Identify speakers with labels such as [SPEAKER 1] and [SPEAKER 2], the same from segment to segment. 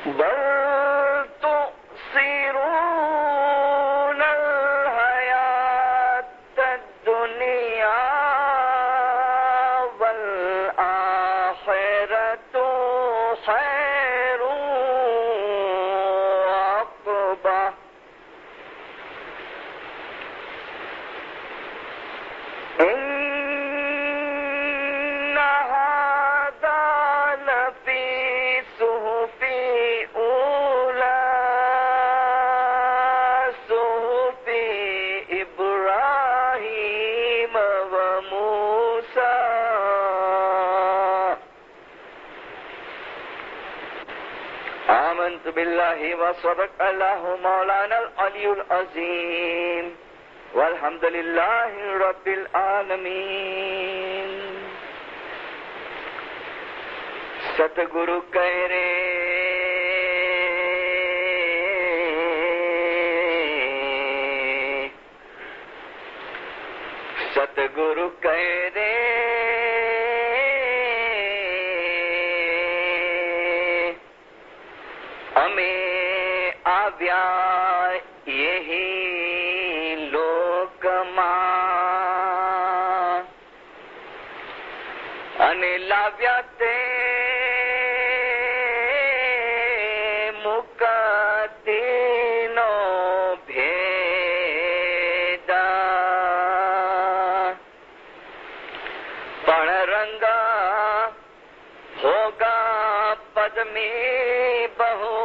[SPEAKER 1] بل تؤثرون الحیاة الدنیا والآخرة خیر وعقبہ. ان هذا لفی صحف اولی صحف ابراہیم وموسیٰ. آمنت باللہ وصدق اللہ مولانا العلی العظیم والحمد للہ رب العالمین. ستگرو کہہ رے ستگرو کہہ رے ہمیں آویا یہی لوک ماں انے لاویا تے مکتینو بھیدا پڑ رنگا ہوگا پدمی بہو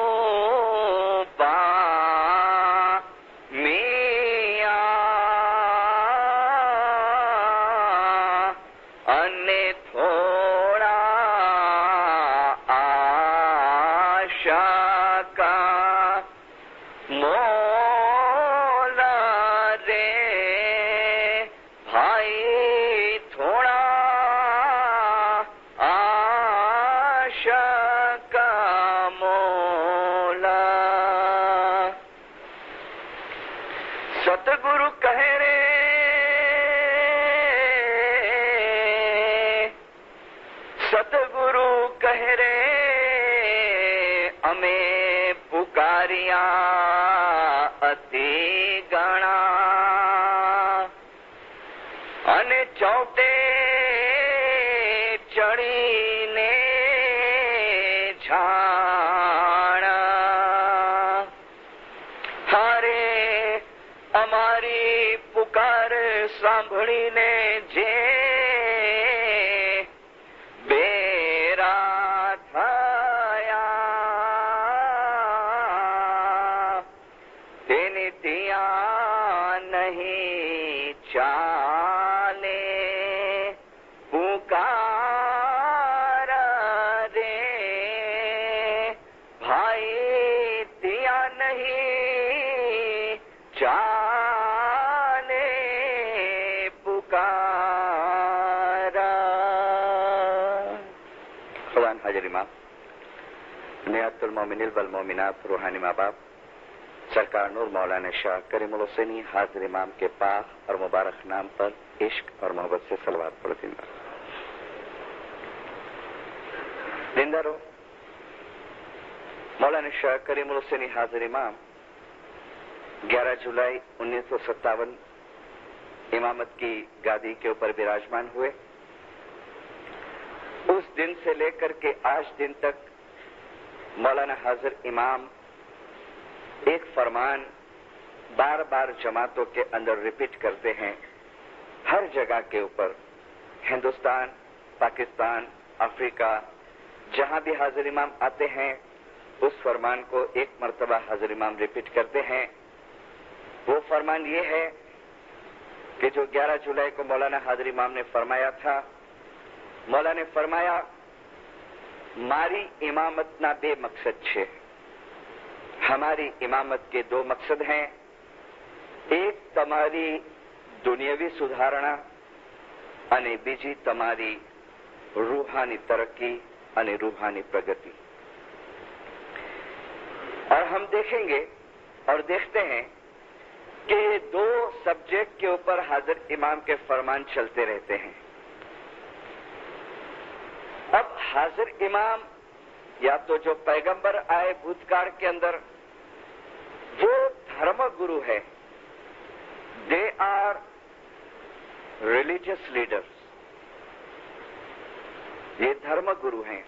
[SPEAKER 1] ستگرو کہہ رے ستگرو کہہ رے ہمیں پکاریا اتی گنا ان چوٹے چڑی نے جھانا ہارے ہماری پکار سانبھڑی نے جے بیرا تھایا تینی دیا نہیں چالے پکار رے بھائی دیا نہیں چالے پکارا. خدان حاضر امام نیات المومنین والمومنات روحانی ماں باپ سرکار نور مولانا شاہ کریم الحسینی حاضر امام کے پاک اور مبارک نام پر عشق اور محبت سے صلوات پڑھتے ہیں. زندہ رہو. مولانا شاہ کریم الحسینی حاضر امام 11 جولائی 1957 امامت کی گادی کے اوپر براجمان ہوئے. اس دن سے لے کر کے آج دن تک مولانا حاضر امام ایک فرمان بار بار جماعتوں کے اندر ریپیٹ کرتے ہیں. ہر جگہ کے اوپر ہندوستان، پاکستان، افریقہ جہاں بھی حاضر امام آتے ہیں اس فرمان کو ایک مرتبہ حاضر امام ریپیٹ کرتے ہیں. وہ فرمان یہ ہے کہ جو 11 جولائی کو مولانا حاضر امام نے فرمایا تھا. مولانا نے فرمایا ماری امامت نہ بے مقصد چھے. ہماری امامت کے 2 مقصد ہیں. ایک تمہاری دنیاوی سدھارنا અને બીજી તમારી રૂહાની તરક્કી અને રૂહાની પ્રગતિ. اور ہم دیکھیں گے اور دیکھتے ہیں کہ 2 سبجیکٹ کے اوپر حاضر امام کے فرمان چلتے رہتے ہیں. اب حاضر امام یا تو جو پیغمبر آئے بھوتکال کے اندر وہ دھرم گرو ہے. They are religious leaders. یہ دھرم گرو ہیں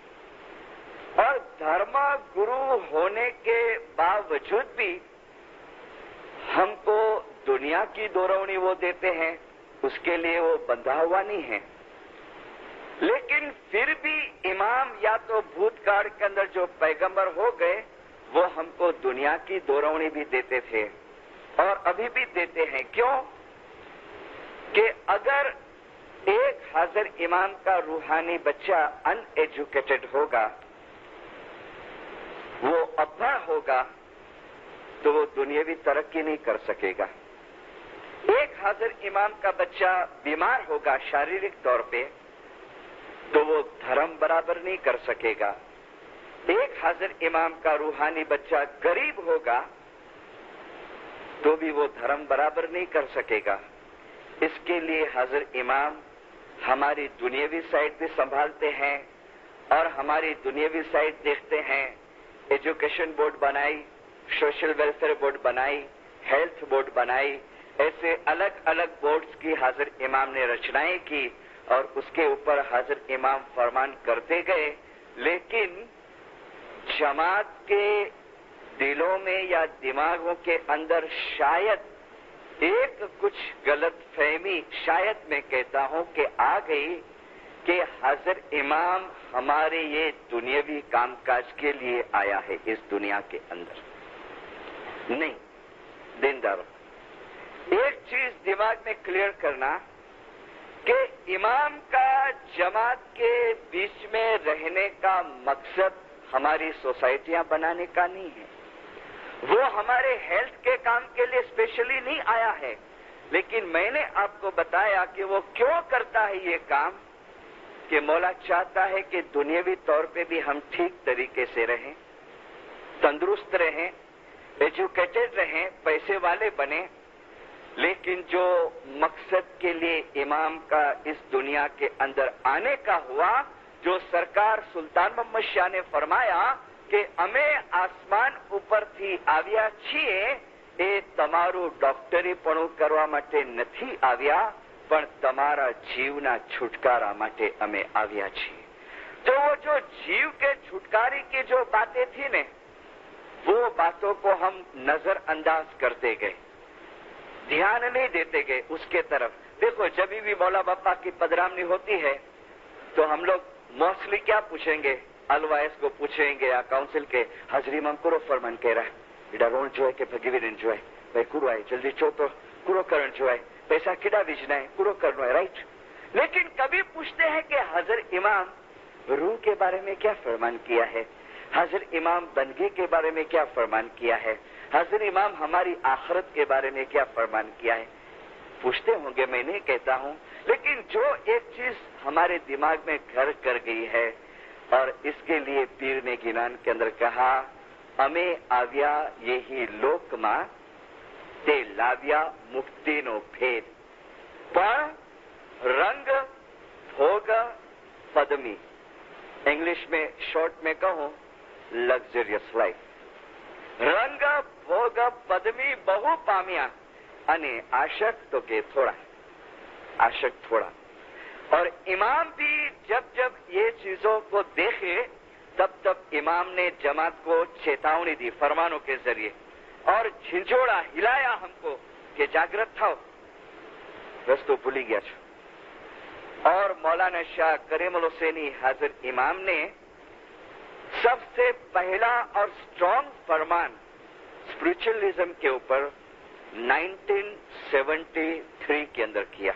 [SPEAKER 1] اور دھرم گرو ہونے کے باوجود بھی ہم کو دنیا کی دورونی وہ دیتے ہیں, اس کے لیے وہ بندھا ہوا نہیں ہے. لیکن پھر بھی امام یا تو بھوتکال کے اندر جو پیغمبر ہو گئے وہ ہم کو دنیا کی دورونی بھی دیتے تھے اور ابھی بھی دیتے ہیں. کیوں کہ اگر ایک حاضر امام کا روحانی بچہ ان ایجوکیٹڈ ہوگا, وہ اپڑھ ہوگا, تو وہ دنیاوی ترقی نہیں کر سکے گا. ایک حاضر امام کا بچہ بیمار ہوگا شاریرک طور پہ تو وہ دھرم برابر نہیں کر سکے گا. ایک حاضر امام کا روحانی بچہ غریب ہوگا تو بھی وہ دھرم برابر نہیں کر سکے گا. اس کے لیے حاضر امام ہماری دنیاوی سائڈ بھی سنبھالتے ہیں اور ہماری دنیاوی سائڈ دیکھتے ہیں. ایجوکیشن بورڈ بنائی, سوشل ویلفیئر بورڈ بنائی, ہیلتھ بورڈ بنائی, ایسے الگ الگ بورڈز کی حاضر امام نے رچنائیں کی اور اس کے اوپر حاضر امام فرمان کرتے گئے. لیکن جماعت کے دلوں میں یا دماغوں کے اندر شاید ایک کچھ غلط فہمی, شاید میں کہتا ہوں کہ آ گئی کہ حاضر امام ہمارے یہ دنیاوی کام کاج کے لیے آیا ہے اس دنیا کے اندر. نہیں, دیندار. ایک چیز دماغ میں کلیئر کرنا کہ امام کا جماعت کے بیچ میں رہنے کا مقصد ہماری سوسائٹیاں بنانے کا نہیں ہے. وہ ہمارے ہیلتھ کے کام کے لیے اسپیشلی نہیں آیا ہے. لیکن میں نے آپ کو بتایا کہ وہ کیوں کرتا ہے یہ کام, کہ مولا چاہتا ہے کہ دنیاوی طور پہ بھی ہم ٹھیک طریقے سے رہیں, تندرست رہیں, ایجوکیٹڈ رہیں, پیسے والے بنیں. لیکن جو مقصد کے لیے امام کا اس دنیا کے اندر آنے کا ہوا, جو سرکار سلطان محمد شاہ نے فرمایا کہ ہمیں آسمان ઉપરથી આવ્યા છીએ એ તમારું ડોક્ટરીપણું કરવા માટે નથી આવ્યા, પણ તમારા જીવના છુટકારા માટે અમે આવ્યા છીએ. तो वो जो जीव के छुटकारे की जो बातें थी ने, वो बातों को हम नजरअंदाज करते गए, ध्यान नहीं देते गए उसके तरफ. देखो जब भी मौला बापा की पदरामनी होती है तो हम लोग मोस्टली क्या पूछेंगे, अलवाइस को पूछेंगे या काउंसिल के हाजरी में करो फरमान कह रहा है, इड़ा रोण जो है कि भगवीन जो है भाई कूड़ो है, जल्दी चो तो कूड़ो करण जो है, पैसा किड़ा बीजना है, कूड़ो करना है, राइट. लेकिन कभी पूछते हैं कि हाजर इमाम रूह के बारे में क्या फरमान किया है, हाजर इमाम बंदगी के बारे में क्या फरमान किया है, हाजर इमाम हमारी आखिरत के बारे में क्या फरमान किया है. पूछते होंगे, मैं नहीं कहता हूं. लेकिन जो एक चीज हमारे दिमाग में घर कर गई है और इसके लिए पीर ने गिनान के अंदर कहा, हमें आव्या यही लोक मां ते लाव्या मुक्ति नो भेद, पण रंग भोग पदमी, इंग्लिश में शॉर्ट में कहूं लग्जरियस लाइफ. रंग भोग पदमी बहु पाम्या अने आशक तो के थोड़ा, आशक थोड़ा. और इमाम भी जब जब ये चीजों को देखे तब तब इमाम ने जमात को चेतावनी दी फरमानों के जरिए और झिंझोड़ा हिलाया हमको कि जागृत थाओ, रस्तो भूली गया छो. और मौलाना शाह करीमुल हुसैनी हाजिर इमाम ने सबसे पहला और स्ट्रॉन्ग फरमान स्पिरिचुअलिज्म के ऊपर 1973 के अंदर किया.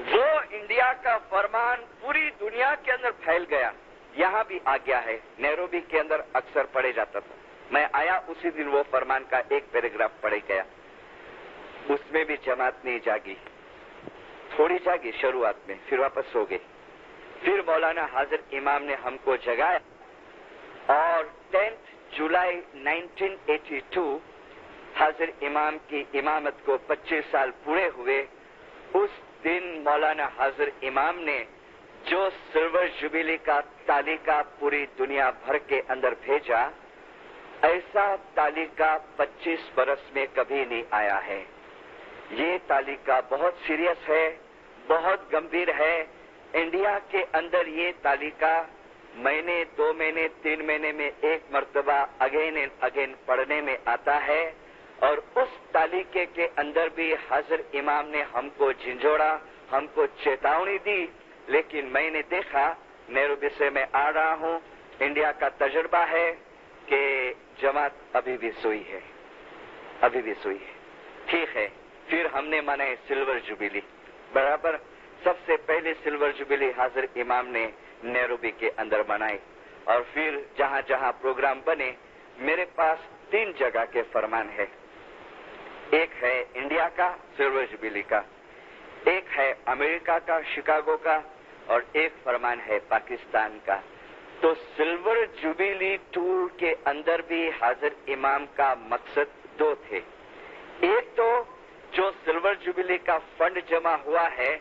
[SPEAKER 1] वो इंडिया का फरमान पूरी दुनिया के अंदर फैल गया, यहां भी आ गया है. नैरोबी के अंदर अक्सर पढ़े जाता था. मैं आया उसी दिन वो फरमान का एक पैराग्राफ पढ़ गया. उसमें भी जमात नहीं जागी, थोड़ी जागी शुरुआत में, फिर वापस सो गई. फिर मौलाना हाजिर इमाम ने हमको जगाया और 10 जुलाई 1982 हाजिर इमाम की इमामत को 25 साल पूरे हुए. उस दिन मौलाना हाजिर इमाम ने जो सिल्वर जुबिली का तालिका पूरी दुनिया भर के अंदर भेजा, ऐसा तालिका 25 बरस में कभी नहीं आया है। ये तालिका बहुत सीरियस है, बहुत गंभीर है। इंडिया के अंदर ये तालिका महीने, 2 महीने, 3 महीने में एक मर्तबा अगेन एंड अगेन पढ़ने में आता है। और उस तालिके के अंदर भी हजरत इमाम ने हमको झिंझोड़ा, हमको चेतावनी दी। लेकिन मैंने देखा, नैरोबी से मैं आ रहा हूं, इंडिया का तजुर्बा है कि जमात अभी भी सोई है, अभी भी सोई है। ठीक है, फिर हमने मनाई सिल्वर जुबिली। बराबर सबसे पहले सिल्वर जुबिली हजरत इमाम ने नैरोबी के अंदर मनाई। और फिर जहां जहां प्रोग्राम बने, मेरे पास 3 जगह के फरमान है। एक है इंडिया का सिल्वर जुबिली का, एक है अमेरिका का शिकागो का, और एक फरमान है पाकिस्तान का। तो सिल्वर जुबिली टूर के अंदर भी हजरत इमाम का मकसद 2 थे। एक तो जो सिल्वर जुबिली का फंड जमा हुआ है,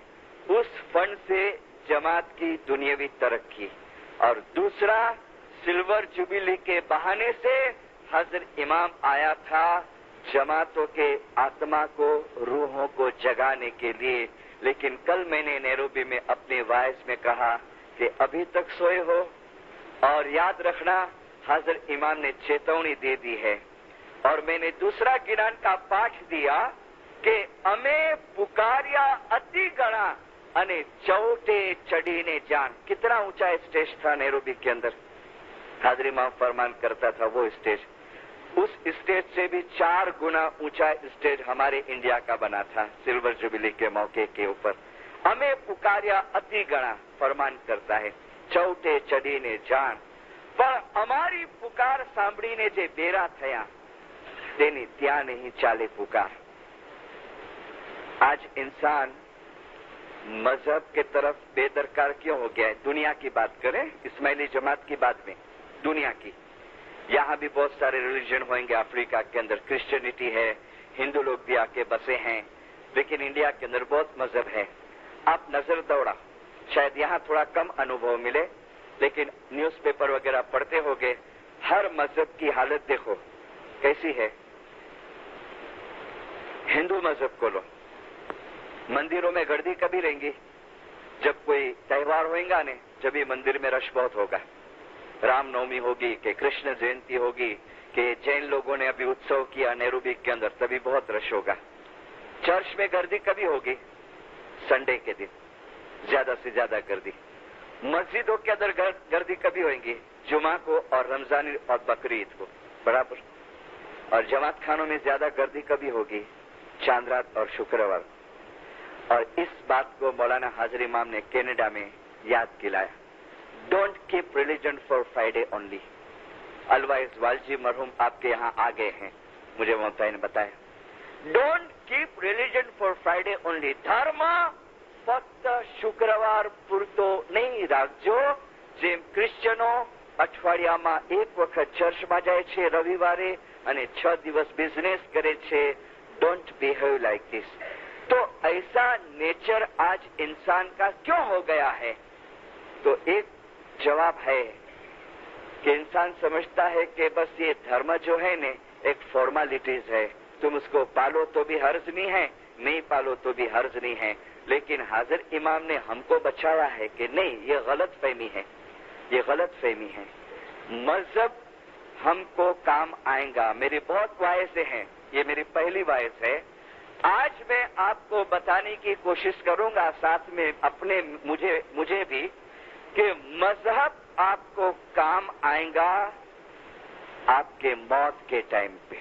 [SPEAKER 1] उस फंड से जमात की दुनियावी तरक्की, और दूसरा सिल्वर जुबिली के बहाने से हजरत इमाम आया था जमातों के आत्मा को, रूहों को जगाने के लिए। लेकिन कल मैंने नैरोबी में अपने वाइज में कहा कि अभी तक सोए हो, और याद रखना हजरत इमाम ने चेतावनी दे दी है। और मैंने दूसरा गिनान का पाठ दिया कि हमें पुकारिया अति गणा अने चौटे चढ़ीने जान। कितना ऊंचा स्टेज था नैरोबी के अंदर, हजरत इमाम फरमान करता था वो स्टेज। उस स्टेज से भी 4 गुना ऊंचा स्टेज हमारे इंडिया का बना था सिल्वर जुबिली के मौके के ऊपर। हमें पुकारिया अति गणा फरमान करता है, चौटे चढ़ीने जान। पर हमारी पुकार सांभळीने जे बेरा थया, तेनी ત્યાં नहीं चाले पुकार। आज इंसान मजहब के तरफ बेदरकार क्यों हो गया है? दुनिया की बात करें, इस्माइली जमात की बात में, दुनिया की। यहाँ भी बहुत सारे रिलीजन होंगे, अफ्रीका के अंदर क्रिश्चियनिटी है, हिंदू लोग भी आके बसे हैं, लेकिन इंडिया के अंदर बहुत मजहब है। आप नजर दौड़ा, शायद यहाँ थोड़ा कम अनुभव मिले, लेकिन न्यूज़पेपर वगैरह पढ़ते होंगे, हर मजहब की हालत देखो कैसी है। हिंदू मजहब को लो, मंदिरों में गर्दी कभी रहेंगी? जब कोई त्योहार होगा ने, जब भी मंदिर में रश बहुत होगा। रामनवमी होगी कि कृष्ण जयंती होगी कि जैन लोगों ने अभी उत्सव किया नैरोबी के अंदर, तभी बहुत रश होगा। चर्च में गर्दी कभी होगी? संडे के दिन ज्यादा से ज्यादा गर्दी। मस्जिदों के अंदर गर्दी कभी होगी? जुमा को और रमजान और बकरीद को, बराबर। और जमात खानों में ज्यादा गर्दी कभी होगी? चांद रात और शुक्रवार। और इस बात को मौलाना हाजिर इमाम ने कनाडा में याद दिलाया। Don't keep religion for Friday only. अलवा इकबाल जी मरहूम आपके यहाँ आ गए हैं, मुझे मोहताई ने बताया। Don't keep religion for Friday only. धर्म फक्त शुक्रवार પૂરતો નહીં રાખજો। જેમ ક્રિશ્ચનો અઠવાડિયામાં એક વખત ચર્ચમાં જાય છે રવિવારે અને 6 દિવસ બિઝનેસ કરે છે, डोंट बिहेव लाइक दिस। तो ऐसा नेचर आज इंसान का क्यों हो गया है? तो एक जवाब है कि इंसान समझता है कि बस ये धर्म जो है ने एक फॉर्मेलिटीज है, तुम उसको पालो तो भी हर्ज नहीं है, नहीं पालो तो भी हर्ज नहीं है। लेकिन हाजिर इमाम ने हमको बचाया है कि नहीं, ये गलत फहमी है, ये गलत फहमी है। मजहब हमको काम आएगा। मेरी बहुत वायसें हैं, ये मेरी पहली वायस है। आज मैं आपको बताने की कोशिश करूंगा साथ में अपने मुझे भी कि मजहब आपको काम आएगा आपके मौत के टाइम पे।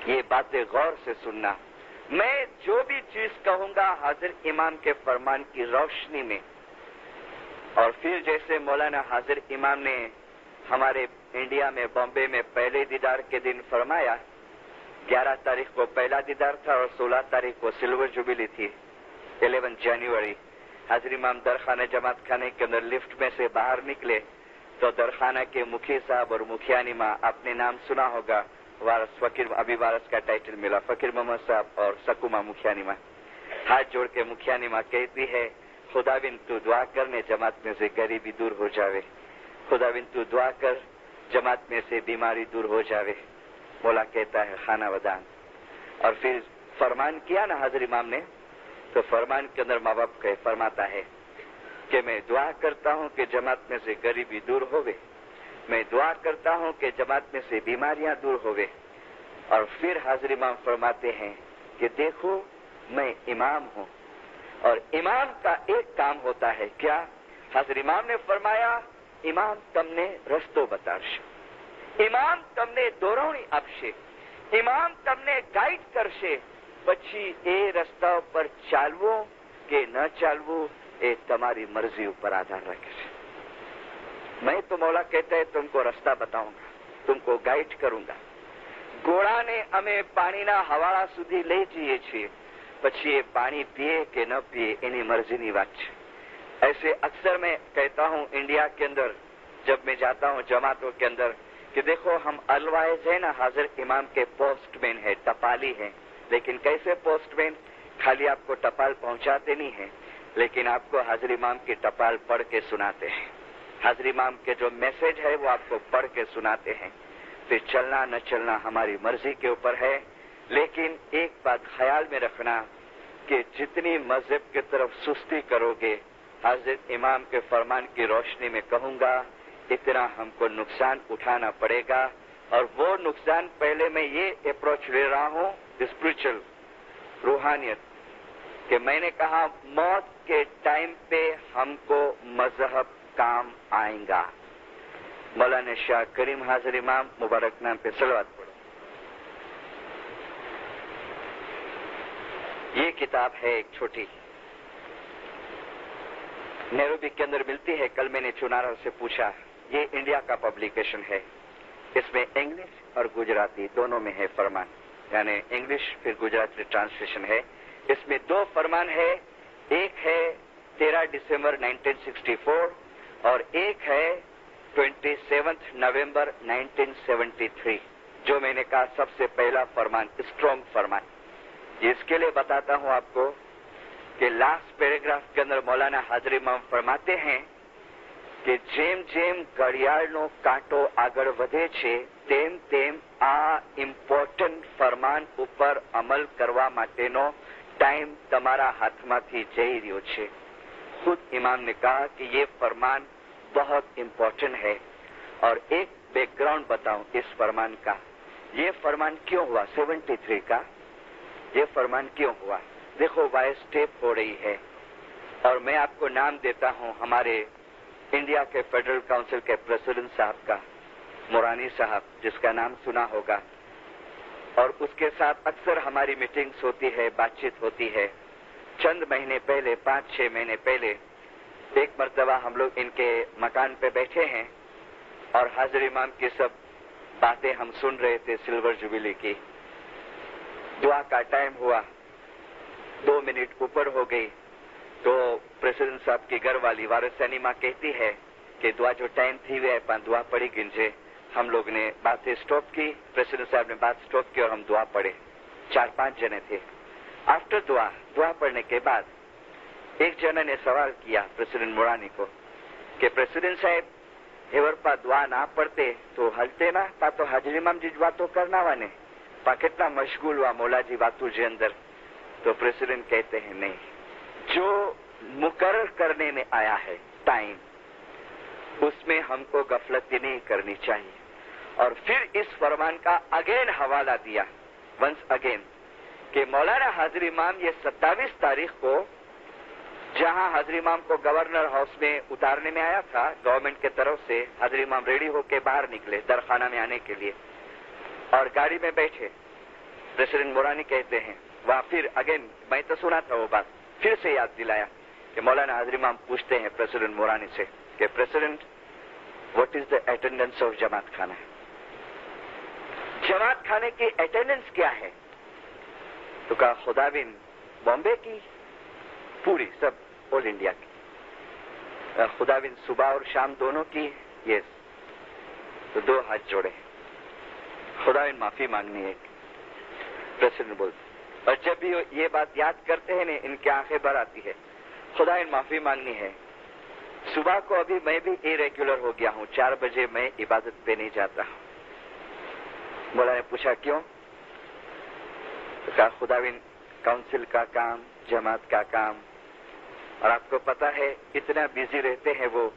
[SPEAKER 1] ये बातें गौर से सुनना। मैं जो भी चीज कहूंगा हाजिर इमाम के फरमान की रोशनी में। और फिर जैसे मौलाना हाजिर इमाम ने हमारे इंडिया में बॉम्बे में पहले दीदार के दिन फरमाया, 11 तारीख को पहला दीदार था और 16 तारीख को सिल्वर जुबिली थी, 11 जनवरी। हाजिर इमाम दरखाना जमात खाने के अंदर लिफ्ट में से बाहर निकले तो दरखाना के मुखी साहब और मुखियानिमा, आपने नाम सुना होगा, वारस फकीर, अभी वारस का टाइटल मिला, फकीर मोहम्मद साहब और सकुमा मुखियानिमा। हाथ जोड़ के मुखियानिमा कहती है, खुदाविन तू दुआ करने जमात में से गरीबी दूर हो जावे, खुदाविन तू दुआ कर जमात में से बीमारी दूर हो जावे। मौला कहता है खाना वदान। और फिर फरमान किया ना हाजिर इमाम ने, तो फरमान के अंदर माँ बाप फरमाता है कि मैं दुआ करता हूँ कि जमात में से गरीबी दूर होवे, मैं दुआ करता हूँ कि जमात में से बीमारियां दूर होवे। और फिर हाजिर इमाम फरमाते हैं कि देखो मैं इमाम हूँ और इमाम का एक काम होता है क्या? हाजिर इमाम ने फरमाया इमाम तमने रस्तो बताशे, इमाम तमने દોરવણી આપશે, ઇમામ તમને ગાઈડ કરશે, પછી એ રસ્તા ઉપર ચાલવું કે ન ચાલવું એ તમારી મરજી ઉપર આધાર રાખે છે। मैं तो मौला कहता है तुमको रास्ता बताऊंगा, तुमको गाइड करूंगा। ઘોડાને અમે પાણીના હવાળા સુધી લઈ જઈએ છીએ, પછી એ પાણી पिए કે न पिए એની મરજીની વાત છે। ऐसे अक्सर मैं कहता हूँ इंडिया के अंदर जब मैं जाता हूँ जमातों के अंदर कि देखो हम अलवाइज है ना, हाजिर इमाम के पोस्टमैन है, टपाली है। लेकिन कैसे पोस्टमैन? खाली आपको टपाल पहुंचाते नहीं है, लेकिन आपको हाजिर इमाम की टपाल पढ़ के सुनाते हैं। हाजिर इमाम के जो मैसेज है वो आपको पढ़ के सुनाते हैं। फिर चलना न चलना हमारी मर्जी के ऊपर है, लेकिन एक बात ख्याल में रखना कि जितनी मजहब की तरफ सुस्ती करोगे, हाजिर इमाम के फरमान की रोशनी में कहूंगा, इतना हमको नुकसान उठाना पड़ेगा। और वो नुकसान पहले मैं ये अप्रोच ले रहा हूँ स्पिरिचुअल रूहानियत, कि मैंने कहा मौत के टाइम पे हमको मजहब काम आएगा। मौलाना शाह करीम हाजिर इमाम मुबारक नाम पे सलवात पढ़ो। ये किताब है एक छोटी, नैरोबी के अंदर मिलती है। कल मैंने चुनारा से पूछा, ये इंडिया का पब्लिकेशन है, इसमें इंग्लिश और गुजराती दोनों में है फरमान, यानी इंग्लिश फिर गुजराती ट्रांसलेशन है। इसमें दो फरमान है, एक है 13 दिसंबर 1964 और एक है 27 नवंबर 1973, जो मैंने कहा सबसे पहला फरमान, स्ट्रॉन्ग फरमान। इसके लिए बताता हूं आपको कि लास्ट पैराग्राफ के अंदर मौलाना हाजिर इमाम फरमाते हैं કે જેમ જેમ ઘડિયાળનો કાંટો આગળ વધે છે તેમ તેમ આ ઇમ્પોર્ટન્ટ ફરમાન ઉપર અમલ કરવા માટેનો टाइम તમારા હાથમાંથી જઈ રહ્યો છે। खुद इमाम ने कहा कि ये फरमान बहुत इम्पोर्टेंट है। और एक बैकग्राउंड बताऊं इस फरमान का, ये फरमान क्यों हुआ 73 का, ये फरमान क्यों हुआ? देखो वॉइस टेप हो रही है और मैं आपको नाम देता हूं हमारे इंडिया के फेडरल काउंसिल के प्रेसिडेंट साहब का, मुरानी साहब, जिसका नाम सुना होगा। और उसके साथ अक्सर हमारी मीटिंग्स होती है, बातचीत होती है। चंद महीने पहले, 5-6 महीने पहले एक मर्तबा हम लोग इनके मकान पे बैठे हैं और हाजिर इमाम की सब बातें हम सुन रहे थे सिल्वर जुबिली की। दुआ का टाइम हुआ, 2 मिनट ऊपर हो गई तो प्रेसिडेंट साहब की घर वाली वारसानी माँ कहती है कि दुआ जो टाइम थी वे दुआ पड़ी गिनजे। हम लोग ने बातें स्टॉप की, प्रेसिडेंट साहब ने बात स्टॉप की और हम दुआ पढ़े। 4-5 जने थे। आफ्टर दुआ पढ़ने के बाद एक जने ने सवाल किया प्रेसिडेंट मुरानी को कि प्रेसिडेंट साहब हेवर पा दुआ ना पढ़ते तो हलते ना पा, तो हाजिर इमाम जी बातों करना वाने पा, कितना मशगूल हुआ मौला जी बातों के अंदर। तो प्रेसिडेंट कहते हैं नहीं, जो मुकर्रर करने में आया है टाइम, उसमें हमको गफलती नहीं करनी चाहिए। और फिर इस फरमान का अगेन हवाला दिया, वंस अगेन, कि मौलाना हाजिर इमाम ये 27 तारीख को जहां हाजिर इमाम को गवर्नर हाउस में उतारने में आया था गवर्नमेंट के तरफ से, हाजिर इमाम रेडी होके बाहर निकले दरखाना में आने के लिए और गाड़ी में बैठे। प्रेसिडेंट मुरानी कहते हैं वहां फिर अगेन, मैं तो सुना था वो बात, फिर से याद दिलाया कि मौलाना हाजिर इमाम पूछते हैं प्रेसिडेंट मुरानी से कि president what is the attendance of jamatkhana, जमात खाने की अटेंडेंस क्या है? तो कहा खुदाविन बॉम्बे की पूरी, सब ऑल इंडिया की। खुदाविन सुबह और शाम दोनों की? यस। तो 2 हाथ जोड़े, खुदाविन माफी मांगनी है। प्रेसिडेंट बोलते, और जब भी ये बात याद करते हैं ना इनकी आंखें भर आती है। खुदा इन माफी मांगनी है। सुबह को अभी मैं भी इरेगुलर हो गया हूं, 4 बजे मैं इबादत पे नहीं जाता हूं। मौला ने पूछा क्यों? तो कहा खुदाविन काउंसिल का काम, जमात का काम, और आपको पता है इतना बिजी रहते हैं वो,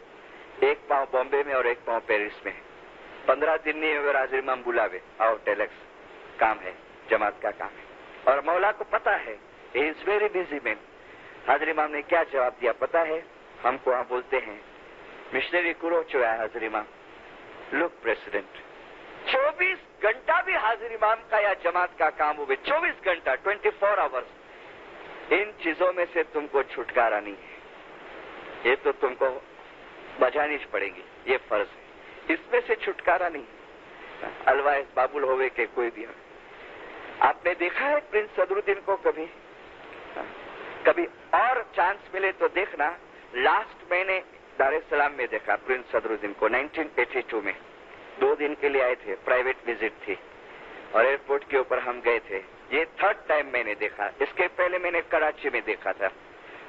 [SPEAKER 1] एक पांव बॉम्बे में और एक पांव पेरिस में, 15 दिन नहीं अगर हाजिर इमाम बुलावे, आओ टेलेक्स, काम है, जमात का काम है। और मौला को पता है he is very busy man. हाजिर इमाम ने क्या जवाब दिया पता है? हमको वहां बोलते हैं मिशनरी कुरो चुरा है हाजिर इमाम, लुक प्रेसिडेंट, 24 घंटा भी हाजिर इमाम का या जमात का काम हुए, 24 घंटा 24 आवर्स, इन चीजों में से तुमको छुटकारा नहीं है, ये तो तुमको बजानी पड़ेगी, ये फर्ज है, इसमें से छुटकारा नहीं। अलवाइस बाबुल होवे के कोई भी। आपने देखा है प्रिंस सदरुद्दीन को कभी? कभी और चांस मिले तो देखना। लास्ट मैंने दार एस सलाम में देखा प्रिंस सदरुद्दीन को 1982 में, 2 दिन के लिए आए थे, प्राइवेट विजिट थी और एयरपोर्ट के ऊपर हम गए थे। ये 3rd टाइम मैंने देखा, इसके पहले मैंने कराची में देखा था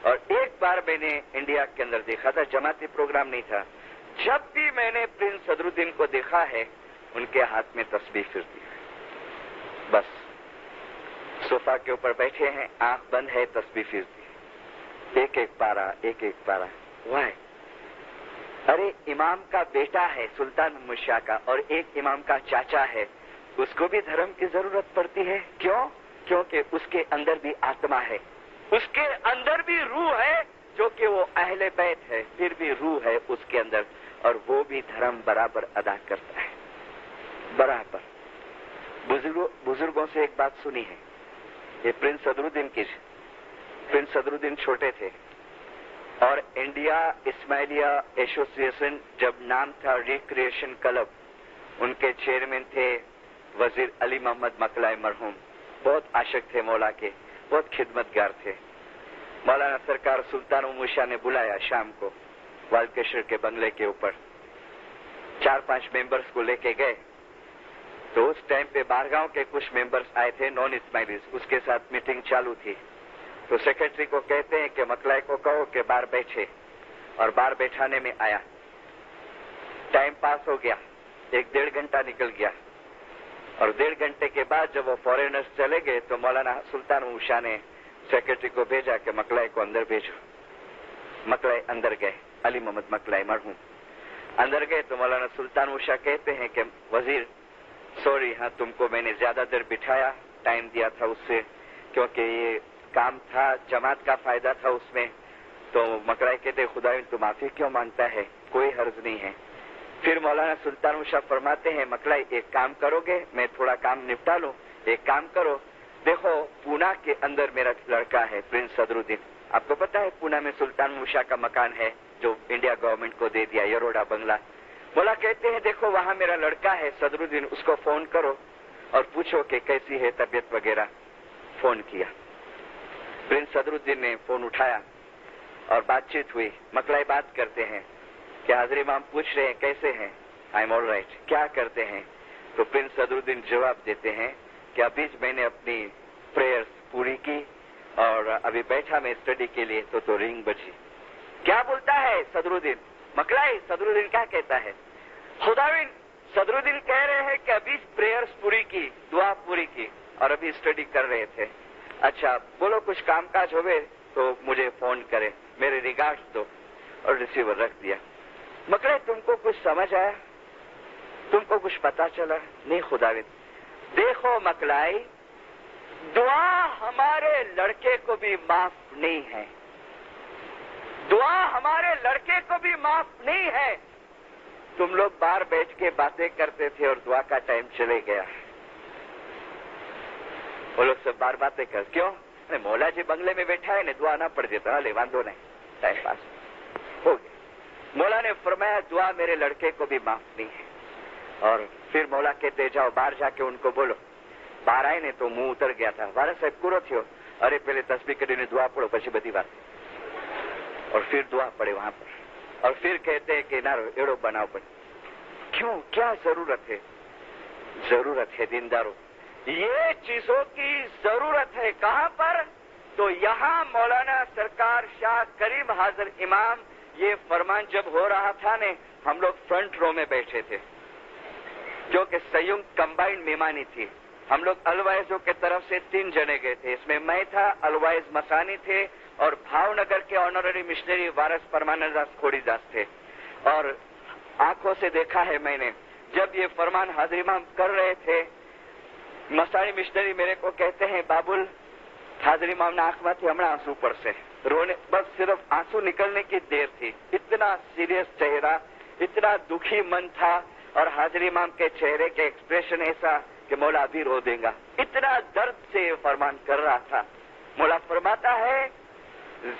[SPEAKER 1] और एक बार मैंने इंडिया के अंदर देखा था, जमाती प्रोग्राम नहीं था। जब भी मैंने प्रिंस सदरुद्दीन को देखा है उनके हाथ में तस्बीह फिरती है, बस सोफा के ऊपर बैठे हैं, आंख बंद है, तस्बीह फिरती है, एक एक पारा। वाह, अरे इमाम का बेटा है सुल्तान अहमद शाह का और एक इमाम का चाचा है, उसको भी धर्म की जरूरत पड़ती है। क्यों? क्योंकि उसके अंदर भी आत्मा है, उसके अंदर भी रूह है, जो कि वो अहले बैत है, फिर भी रूह है उसके अंदर, और वो भी धर्म बराबर अदा करता है, बराबर। बुजुर्गों से एक बात सुनी है, ये प्रिंस सदरुद्दीन की। प्रिंस सदरुद्दीन छोटे थे और इंडिया इस्माइलिया एसोसिएशन, जब नाम था रिक्रिएशन क्लब, उनके चेयरमैन थे वजीर अली मोहम्मद मकलाई मरहूम, बहुत आशिक थे मौला के, बहुत खिदमतगार थे। मौलाना सरकार सुल्तान अहमद शाह ने बुलाया शाम को वालकेश्वर के बंगले के ऊपर, 4-5 मेंबर्स को लेके गए। तो उस टाइम पे बारगांव के कुछ मेंबर्स आए थे, नॉन इस्माइलीज, उसके साथ मीटिंग चालू थी। तो सेक्रेटरी को कहते हैं कि मकलाई को कहो कि बाहर बैठे, और बाहर बैठाने में आया। टाइम पास हो गया, 1-1.5 घंटा निकल गया और 1.5 घंटे के बाद जब वो फॉरेनर्स चले गए तो मौलाना सुल्तान अहमद शाह ने सेक्रेटरी को भेजा कि मकलाई को अंदर भेजो। मकलाई अंदर गए, अली मोहम्मद मकलाई मरहूम अंदर गए। तो मौलाना सुल्तान अहमद शाह कहते हैं कि वजीर सॉरी, हाँ तुमको मैंने ज्यादा देर बिठाया, टाइम दिया था उससे, क्योंकि ये काम था, जमात का फायदा था उसमें। तो मकलाई कहते खुदा तू माफी क्यों मांगता है, कोई हर्ज नहीं है। फिर मौलाना सुल्तान अहमद शाह फरमाते हैं मकलाई एक काम करोगे, मैं थोड़ा काम निपटा लूं, एक काम करो, देखो पूना के अंदर मेरा लड़का है प्रिंस सदरुद्दीन, आपको पता है पूना में सुल्तान अहमद शाह का मकान है जो इंडिया गवर्नमेंट को दे दिया, यरोड़ा बंगला। मौला कहते हैं देखो वहां मेरा लड़का है सदरुद्दीन, उसको फोन करो और पूछो कि कैसी है तबीयत वगैरह। फोन किया, प्रिंस सदरुद्दीन ने फोन उठाया और बातचीत हुई। मकलाई बात करते हैं कि हाजिर इमाम पूछ रहे हैं कैसे हैं, आई एम ऑल राइट, क्या करते हैं? तो प्रिंस सदरुद्दीन जवाब देते हैं कि अभी मैंने अपनी प्रेयर्स पूरी की और अभी बैठा मैं स्टडी के लिए, तो रिंग बजी। क्या बोलता है सदरुद्दीन? मकलाई सदरुद्दीन क्या कहता है? खुदाविन सदरुद्दीन कह रहे हैं कि अभी प्रेयर्स पूरी की, दुआ पूरी की और अभी स्टडी कर रहे थे। अच्छा बोलो कुछ कामकाज होवे तो मुझे फोन करे, मेरे रिगार्ड्स दो, और रिसीवर रख दिया। मकलाई तुमको कुछ समझ आया, तुमको कुछ पता चला? नहीं खुदाविन। देखो मकलाई, दुआ हमारे लड़के को भी माफ नहीं है, दुआ हमारे लड़के को भी माफ नहीं है। तुम लोग बाहर बैठ के बातें करते थे और दुआ का टाइम चले गया। वो लोग सब बार बातें कर, क्यों? अरे मौला जी बंगले में बैठा है ने दुआ ना पड़ देता, अरे वांधो नहीं, टाइम पास हो गया। मौला ने फरमाया दुआ मेरे लड़के को भी माफ नहीं है। और फिर मौला कहते जाओ बाहर जाके उनको बोलो। बाहर आए ने तो मुंह उतर गया था, वाला साहब पूरो थयो, अरे पहले तस्बीह करीने दुआ पढ़ो પછી બધી વાત, और फिर दुआ पड़े वहां पर। और फिर कहते हैं कि ना एड़ो बनाओ पड़े। क्यों, क्या जरूरत है? जरूरत है दीनदारों, ये चीजों की जरूरत है। कहां पर? تو یہاں مولانا سرکار شاہ کریم حاضر امام یہ فرمان جب ہو رہا تھا نے ہم لوگ فرنٹ رو میں بیٹھے تھے کیونکہ سیونگ کمبائنڈ میمانی تھی. ہم لوگ الوائزوں کے طرف سے 3 جنے گئے تھے. اس میں میں تھا, الوائز مسانی تھے اور بھاؤ نگر کے آنرری مشنری وارث پرمانند داس کھوڑی داس تھے. اور آنکھوں سے دیکھا ہے میں نے جب یہ فرمان حاضر امام کر رہے تھے, مسانی مشنری میرے کو کہتے ہیں بابل حاضر امام نے آنکھ میں تھی ہمیں آنسو پر سے رونے, بس صرف آنسو نکلنے کی دیر تھی. اتنا سیریس چہرہ, اتنا دکھی من تھا اور حاضر امام کے چہرے کے ایکسپریشن ایسا کہ مولا ابھی رو دے گا, اتنا درد سے یہ فرمان کر رہا تھا. مولا فرماتا ہے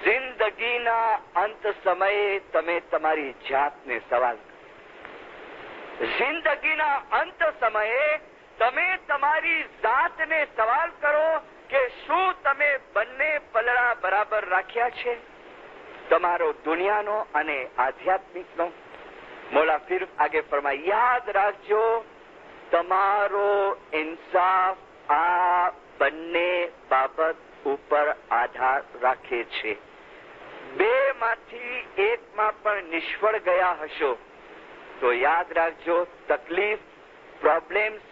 [SPEAKER 1] زندگی نا انت سمے تمہیں تمہاری جات نے سوال, زندگی نا انت سمے تمہیں تمہاری ذات نے سوال کرو કે શું તમે બંને પલડા બરાબર રાખ્યા છે, તમારો દુનિયાનો અને આધ્યાત્મિકનો. મોલા ફિર આગે ફરમાય યાદ રાખજો તમારો ઇન્સાફ આ બંને બાબત ઉપર આધાર રાખે છે. બેમાંથી એકમાં પણ નિષ્ફળ ગયા હશો તો યાદ રાખજો તકલીફ, પ્રોબ્લેમ્સ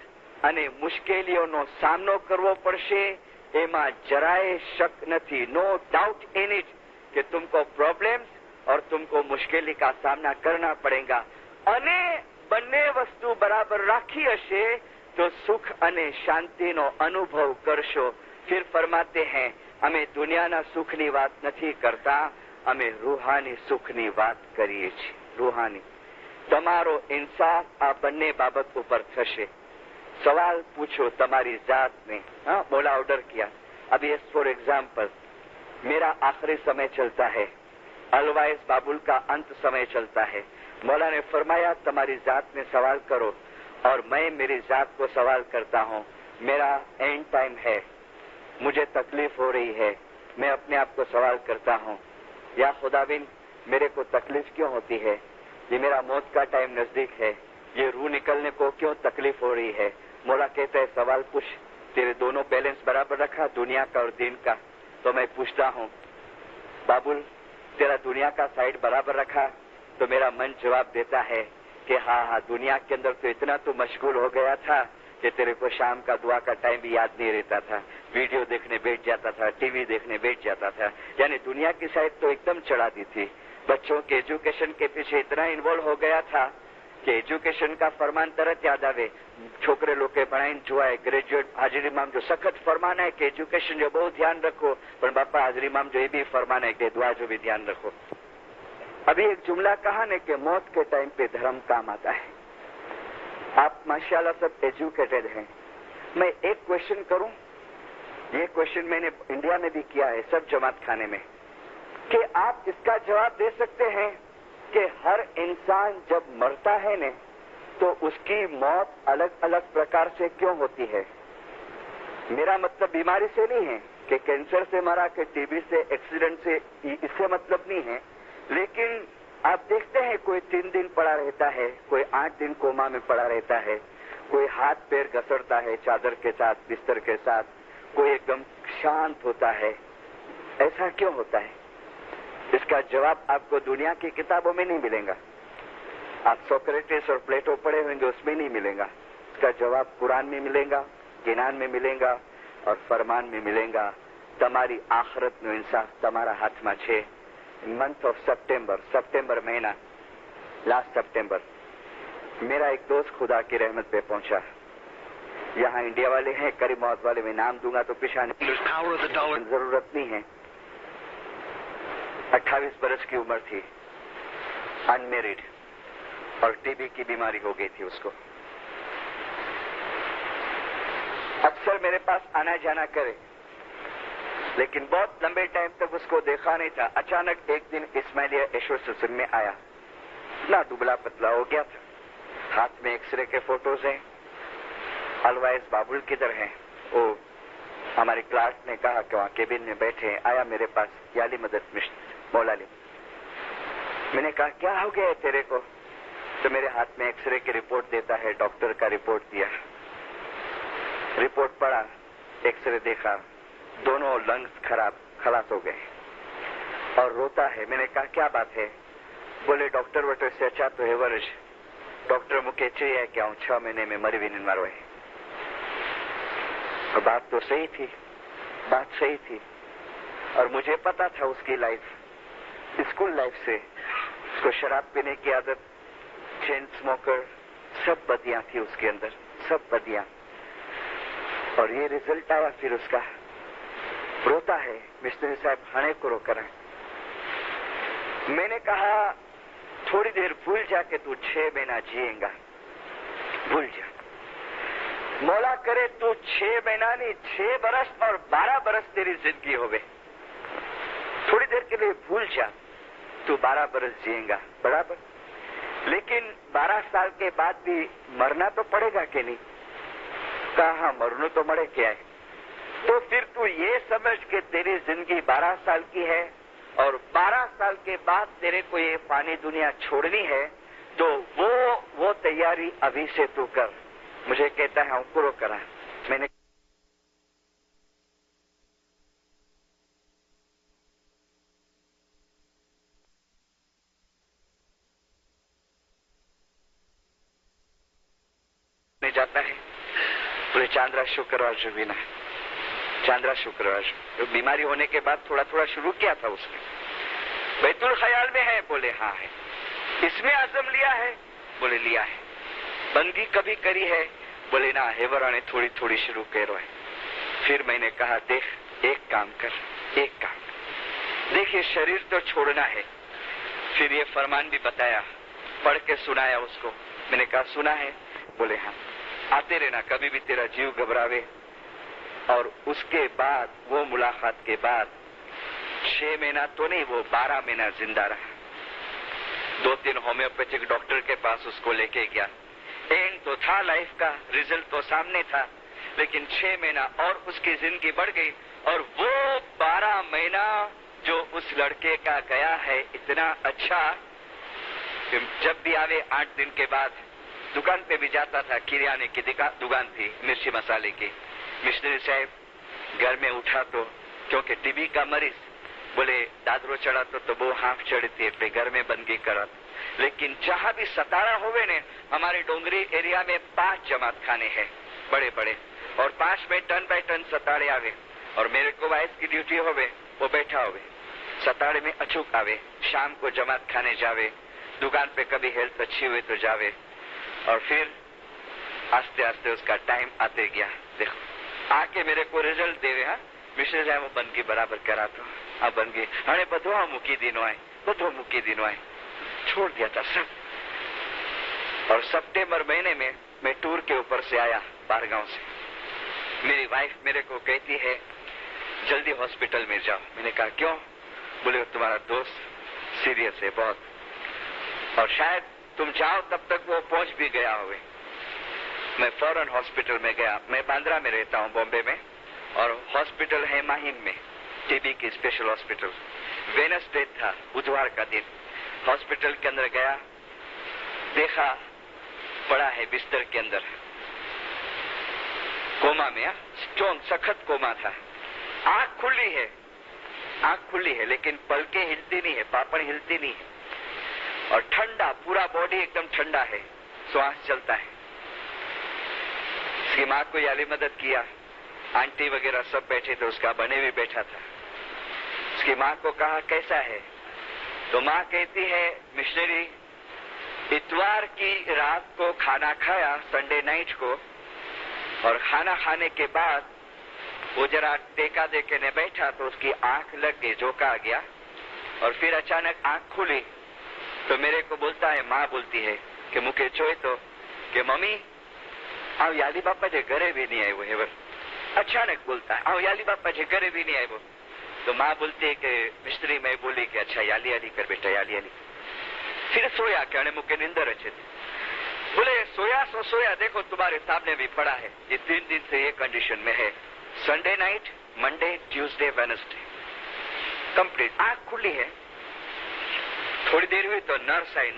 [SPEAKER 1] અને મુશ્કેલીઓનો સામનો કરવો પડશે. એમાં જરાય શક નથી, नो डाउट इन इट कि तुमको प्रॉब्लम्स और तुमको मुश्किल का सामना करना पड़ेगा. અને બંને વસ્તુ બરાબર રાખી હશે તો સુખ અને શાંતિનો અનુભવ કરશો. फिर फरमाते हैं અમે દુનિયાના સુખની વાત નથી કરતા, અમે રૂહાની સુખની વાત કરીએ છીએ. રૂહાની તમારો ઇન્સાફ આ બંને બાબત ઉપર થશે. सवाल पूछो तुम्हारी जात में. हाँ, बोला ऑर्डर किया. अभी फॉर एग्जाम्पल मेरा आखिरी समय चलता है, अलवाइज बाबुल का अंत समय चलता है. मौला ने फरमाया तुम्हारी जात में सवाल करो और मैं मेरी जात को सवाल करता हूँ. मेरा एंड टाइम है, मुझे तकलीफ हो रही है, मैं अपने आप को सवाल करता हूँ या खुदाविन मेरे को तकलीफ क्यों होती है, ये मेरा मौत का टाइम नजदीक है, ये रूह निकलने को क्यों तकलीफ हो रही है. मौला कहता है सवाल पूछ, तेरे दोनों बैलेंस बराबर रखा दुनिया का और दीन का. तो मैं पूछता हूँ बाबुल तेरा दुनिया का साइड बराबर रखा. तो मेरा मन जवाब देता है कि हाँ हाँ दुनिया के अंदर तो इतना तो मशगूल हो गया था कि तेरे को शाम का दुआ का टाइम भी याद नहीं रहता था, वीडियो देखने बैठ जाता था, टीवी देखने बैठ जाता था. यानी दुनिया की साइड तो एकदम चढ़ा दी थी. बच्चों के एजुकेशन के पीछे इतना इन्वॉल्व हो गया था कि एजुकेशन का फरमान तरत याद आवे. छोकरे लोग के पढ़ाई जुआए ग्रेजुएट हाजिर इमाम जो सख्त फरमान है कि एजुकेशन जो बहुत ध्यान रखो, पर बापा हाजिर इमाम जो ये भी फरमान है कि दुआ जो भी ध्यान रखो. अभी एक जुमला कहा ने कि मौत के टाइम पे धर्म काम आता है. आप माशाल्लाह सब एजुकेटेड हैं. मैं एक क्वेश्चन करूं, ये क्वेश्चन मैंने इंडिया में भी किया है सब जमात खाने में, कि आप इसका जवाब दे सकते हैं कि हर इंसान जब मरता है ने तो उसकी मौत अलग अलग प्रकार से क्यों होती है. मेरा मतलब बीमारी से नहीं है कि कैंसर से मरा, कि टीबी से, एक्सीडेंट से, इससे मतलब नहीं है. लेकिन आप देखते हैं कोई 3 दिन पड़ा रहता है, कोई 8 दिन कोमा में पड़ा रहता है, कोई हाथ पैर घसरता है चादर के साथ, बिस्तर के साथ, कोई एकदम शांत होता है. ऐसा क्यों होता है? इसका जवाब आपको दुनिया की किताबों में नहीं मिलेगा. आप सोक्रेटिस और प्लेटो पढ़े होंगे उसमें नहीं मिलेगा. इसका जवाब कुरान में मिलेगा, किनान में मिलेगा और फरमान में मिलेगा. તમારી આખરતનો ઇન્સાફ તમારા હાથમાં છે. मंथ ऑफ सितंबर महीना, लास्ट सितंबर, मेरा एक दोस्त खुदा की रहमत पे पहुंचा. यहाँ इंडिया वाले हैं, करीब मौत वाले में नाम दूंगा तो पिछाने जरूरत नहीं है. 28 बरस की उम्र थी, अनमेरिड, और टीबी की बीमारी हो गई थी उसको. अक्सर मेरे पास आना जाना करे, लेकिन बहुत लंबे टाइम तक उसको देखा नहीं था. अचानक एक दिन इस्माइलिया ईश्वर सत्संग में आया. इतना दुबला पतला हो गया था, हाथ में एक्सरे के फोटोज हैं. अलवाइज बाबुल किधर हैं? वो हमारे क्लास ने कहा कि वहाँ केबिन में बैठे हैं. आया मेरे पास, याली मदद मिश्र मौलाली. मैंने कहा क्या हो गया है तेरे को? तो मेरे हाथ में एक्सरे की रिपोर्ट देता है. डॉक्टर का रिपोर्ट दिया, रिपोर्ट पढ़ा, एक्सरे देखा, दोनों लंग्स खराब, खलास हो गए और रोता है। मैंने कहा क्या बात है? बोले डॉक्टर वटो से अच्छा तो है वर्ष डॉक्टर मुके चाहिए क्या हूं 6 महीने में मरी भी नहीं मारो है। और बात तो सही थी, बात सही थी। और मुझे पता था उसकी लाइफ, स्कूल लाइफ से उसको शराब पीने की आदत, चेन स्मोकर, सब बदियां थी उसके अंदर, सब बदियां। और ये रिजल्ट आया फिर उसका। रोता है, मिस्त्री साहब हणे को रो करा। मैंने कहा थोड़ी देर भूल जा के तू 6 महीना जिएगा, भूल जा। मौला करे तू 6 महीना नहीं 6 बरस और 12 बरस तेरी जिंदगी होवे। थोड़ी देर के लिए भूल जा, तू 12 बरस जिएगा, बराबर। लेकिन 12 साल के बाद भी मरना तो पड़ेगा कि नहीं? कहा हाँ मरना तो मरे क्या है। तो फिर तू ये समझ के तेरी जिंदगी 12 साल की है और 12 साल के बाद तेरे को ये फानी दुनिया छोड़नी है, तो वो तैयारी अभी से तू कर। मुझे कहता है पूरा करा। मैंने जाता है बोले चांद्रा शुक्रवार जो भी ना, चांद्रा शुक्रवार। तो बीमारी होने के बाद थोड़ा थोड़ा शुरू किया था उसने। बैतुल ख्याल में है? बोले हाँ है। इसमें आजम लिया है? बोले लिया है। बंदगी कभी करी है? बोले ना, हेवराने थोड़ी थोड़ी शुरू करो है। फिर मैंने कहा देख एक काम कर, एक काम कर, देखिए शरीर तो छोड़ना है। फिर ये फरमान भी बताया, पढ़ के सुनाया उसको। मैंने कहा सुना है? बोले हाँ। आते रहना, कभी भी तेरा जीव घबरावे। और उसके बाद वो मुलाकात के बाद 6 महीना तो नहीं, वो 12 महीना जिंदा रहा। 2-3 होम्योपैथिक डॉक्टर के पास उसको लेके गया। एंड तो था लाइफ का, रिजल्ट तो सामने था, लेकिन 6 महीना और उसकी जिंदगी बढ़ गई। और वो 12 महीना जो उस लड़के का गया है इतना अच्छा, जब भी आवे 8 दिन के बाद दुकान पे भी जाता था। किराने की दुकान थी, मिर्ची मसाले की। मिस्त्री साहब घर में उठा तो, क्योंकि टीबी का मरीज, बोले दादरो चढ़ा तो वो हाफ चढ़ती है, घर में बंदगी करा। लेकिन जहां भी सतारा होवे ने, हमारे डोंगरी एरिया में 5 जमात खाने हैं बड़े बड़े, और 5 में टन बाय टन सताड़े आवे। और मेरे को वाइस की ड्यूटी होवे, वो बैठा होवे, सताड़े में अचूक आवे। शाम को जमात खाने जावे, दुकान पे कभी हेल्थ अच्छी हुई तो जावे। और फिर आस्ते आस्ते उसका टाइम आते गया। देखो आके मेरे को रिजल्ट देवे। हाँ मिश्र साहब वो बंदगी बराबर करा तो आ बंदगी हणे बधो मूकी दिनो है, बधो मूकी दिनो है, छोड़ दिया था सब। और सितंबर महीने में मैं टूर के ऊपर से आया बारगांव से। मेरी वाइफ मेरे को कहती है जल्दी हॉस्पिटल में जाओ। मैंने कहा क्यों? बोले तुम्हारा दोस्त सीरियस है बहुत, और शायद तुम जाओ तब तक वो पहुंच भी गया होवे। मैं फौरन हॉस्पिटल में गया। मैं बांद्रा में रहता हूं बॉम्बे में, और हॉस्पिटल है माहिम में, टीबी की स्पेशल हॉस्पिटल। वेडनेसडे था, बुधवार का दिन। हॉस्पिटल के अंदर गया, देखा पड़ा है बिस्तर के अंदर, कोमा में, स्ट्रॉन्ग सखत कोमा था। आंख खुली है, आंख खुली है, लेकिन पलकें हिलती नहीं है, पापड़ हिलती नहीं है। और ठंडा, पूरा बॉडी एकदम ठंडा है, श्वास चलता है। उसकी माँ को याली मदद किया, आंटी वगैरह सब बैठे थे, उसका बने भी बैठा था। उसकी माँ को कहा कैसा है? तो माँ कहती है मिशनरी इतवार की रात को खाना खाया, संडे नाइट को, और खाना खाने के बाद वो जरा टेका देके ने बैठा तो उसकी आंख लग गई, झोंका आ गया। और फिर अचानक आंख खुली तो मेरे को बोलता है, माँ बोलती है कि मुके चोए तो कि मम्मी आओ याली बापा जे घरे भी नहीं आयो हेवर। अचानक बोलता है आओ याली बापा जे घरे भी नहीं आयो। तो माँ बोलती है कि मिस्त्री मैं बोली कि अच्छा याली याली कर बेटा, याली याली। फिर सोया कि अणे मुके निंदर अच्छे थे। बोले सोया सो सोया, देखो तुम्हारे सामने भी पड़ा है, ये 3 दिन से ये कंडीशन में है। Sunday night, Monday, Tuesday, Wednesday complete आंख खुली है। थोड़ी देर हुई तो नर्स आई।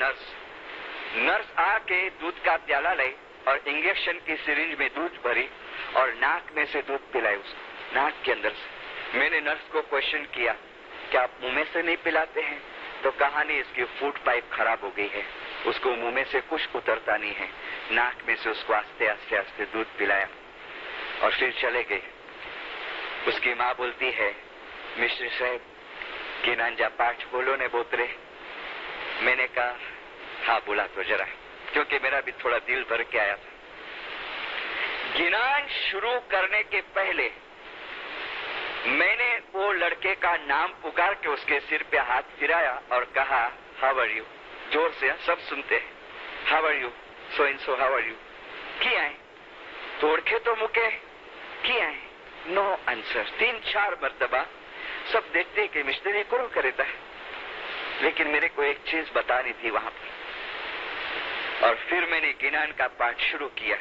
[SPEAKER 1] नर्स आके दूध का प्याला लाई और इंजेक्शन की सिरिंज में दूध भरी और नाक में से दूध पिलाई उसको, नाक के अंदर से। میں نے نرس کو کوشچن کیا کہ آپ منہ میں سے نہیں پلاتے ہیں؟ تو کہا نہیں، اس کی فوڈ پائپ خراب ہو گئی ہے، اس کو منہ میں سے کچھ اترتا نہیں ہے۔ ناک میں سے اس کو آستے آستے آستے دودھ پلایا اور پھر چلے گئے۔ اس کی ماں بولتی ہے، مشری صاحب گینانجا پاٹھ بولو نے بوترے۔ میں نے کہا ہاں بولا تو ذرا، کیونکہ میرا بھی تھوڑا دل بھر کے آیا تھا۔ گنان شروع کرنے کے پہلے میں نے وہ لڑکے کا نام پکار کے اس کے سر پہ ہاتھ پھرایا اور کہا ہاؤ آر یو، زور سے سب سنتے ہیں، how are you so and so, how are you, کیا ہے توڑ کے تو مکے، کیا ہے نو آنسر، 3-4 مرتبہ۔ سب دیکھتے کہ مشنری کو کرتا ہے، لیکن میرے کو ایک چیز بتانی تھی وہاں پر۔ اور پھر میں نے گنان کا پاٹھ شروع کیا۔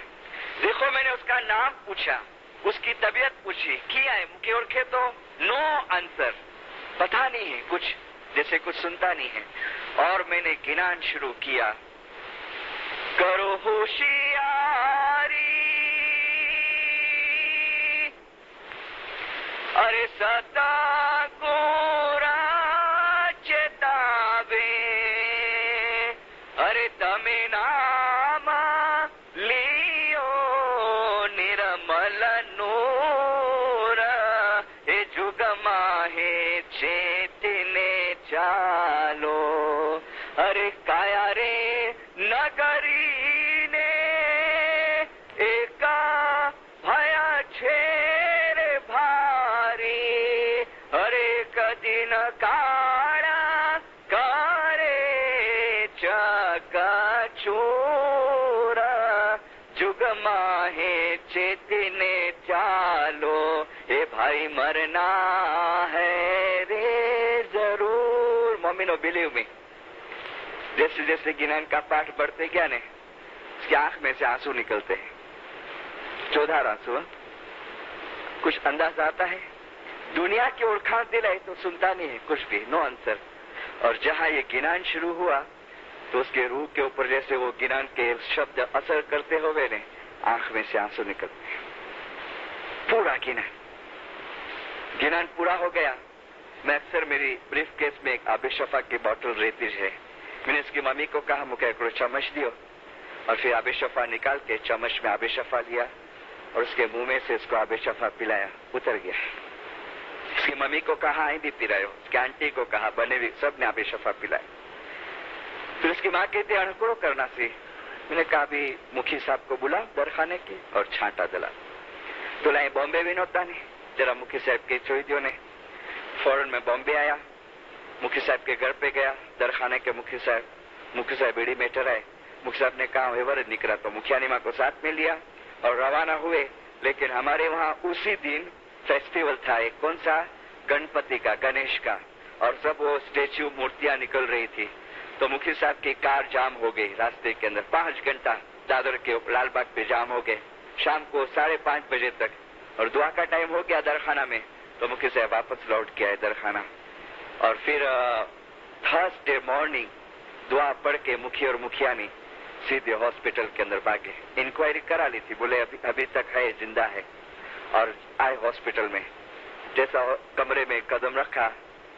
[SPEAKER 1] دیکھو میں نے اس کا نام پوچھا، اس کی طبیعت پوچھی، کیا ہے مکے اڑکھے تو نو آنسر، پتا نہیں ہے کچھ، جیسے کچھ سنتا نہیں ہے۔ اور میں نے گنان شروع کیا، کرو ہوشیاری ارے ستا گورا چتاوے ارے تمے نام لیو نرمل نور اے جگ ماہے چیتنے چالو ارے کایا رے نگری نے ایکا بھیا چھیر بھاری ارے کدن کاڑا کارے چکا چورا جگ ماہے چیتنے چالو اے بھائی مرنا ہے رے ضرور۔ مومنو بلیو می، جیسے جیسے گنان کا پاٹھ بڑھتے گیا نے اس کی آنکھ میں سے آنسو نکلتے ہیں، 14 آنسو۔ کچھ انداز آتا ہے، دنیا کی اوڑکھان دلائے تو سنتا نہیں ہے کچھ بھی، نو آنسر۔ اور جہاں یہ گنان شروع ہوا تو اس کے روح کے اوپر جیسے وہ گنان کے شبد اثر کرتے ہوئے نے آنکھ میں سے آنسو نکلتے ہیں۔ پورا گنان پورا ہو گیا۔ میں اکثر میری بریف کیس میں ایک آب شفا کی بوتل رہتی ہے، میں نے اس کی ممی کو کہا مجھے ایک چمچ دیو، اور پھر آب شفا نکال کے چمچ میں آب شفا لیا اور اس کے منہ میں سے اس کو آب شفا پلایا، اتر گیا۔ اس کی ممی کو کہا آئیں بھی پلایو، اس کی آنٹی کو کہا، بنے بھی سب نے آب شفا پلایا۔ پھر اس کی ماں کہتے اڑکڑو کرنا سی، میں نے کہا بھی مکھی صاحب کو بلا درخانے کی اور چھانٹا دلا تو لائیں بامبے بھی نوتا نہیں، ذرا مکھی صاحب کے چوئی دیو نے۔ فوراً میں بامبے آیا، مکھی صاحب کے گھر پہ گیا، درخانے کے مکھی صاحب بیڑی میٹر آئے۔ مکھی صاحب نے کہا ویور نکلا تو مکھیانی ماں کو ساتھ میں لیا اور روانہ ہوئے۔ لیکن ہمارے وہاں اسی دن فیسٹیول تھا ایک، کون سا؟ گنپتی کا، گنیش کا، اور سب وہ اسٹیچو مورتیاں نکل رہی تھی۔ تو مکھی صاحب کی کار جام ہو گئی راستے کے اندر، 5 گھنٹہ دادر کے لال باغ پہ جام ہو گئے، شام کو 5:30 بجے تک، اور دعا کا ٹائم ہو گیا درخانہ میں، تو مکھی صاحب واپس لوٹ کے آئے درخانہ۔ اور پھر تھرسڈے مارننگ دعا پڑھ کے مکھی اور مکھیانی سیدھے ہاسپٹل کے اندر بھاگے۔ انکوائری کرا لی تھی، بولے ابھی تک ہے، زندہ ہے، اور آئے ہاسپٹل میں۔ جیسا کمرے میں قدم رکھا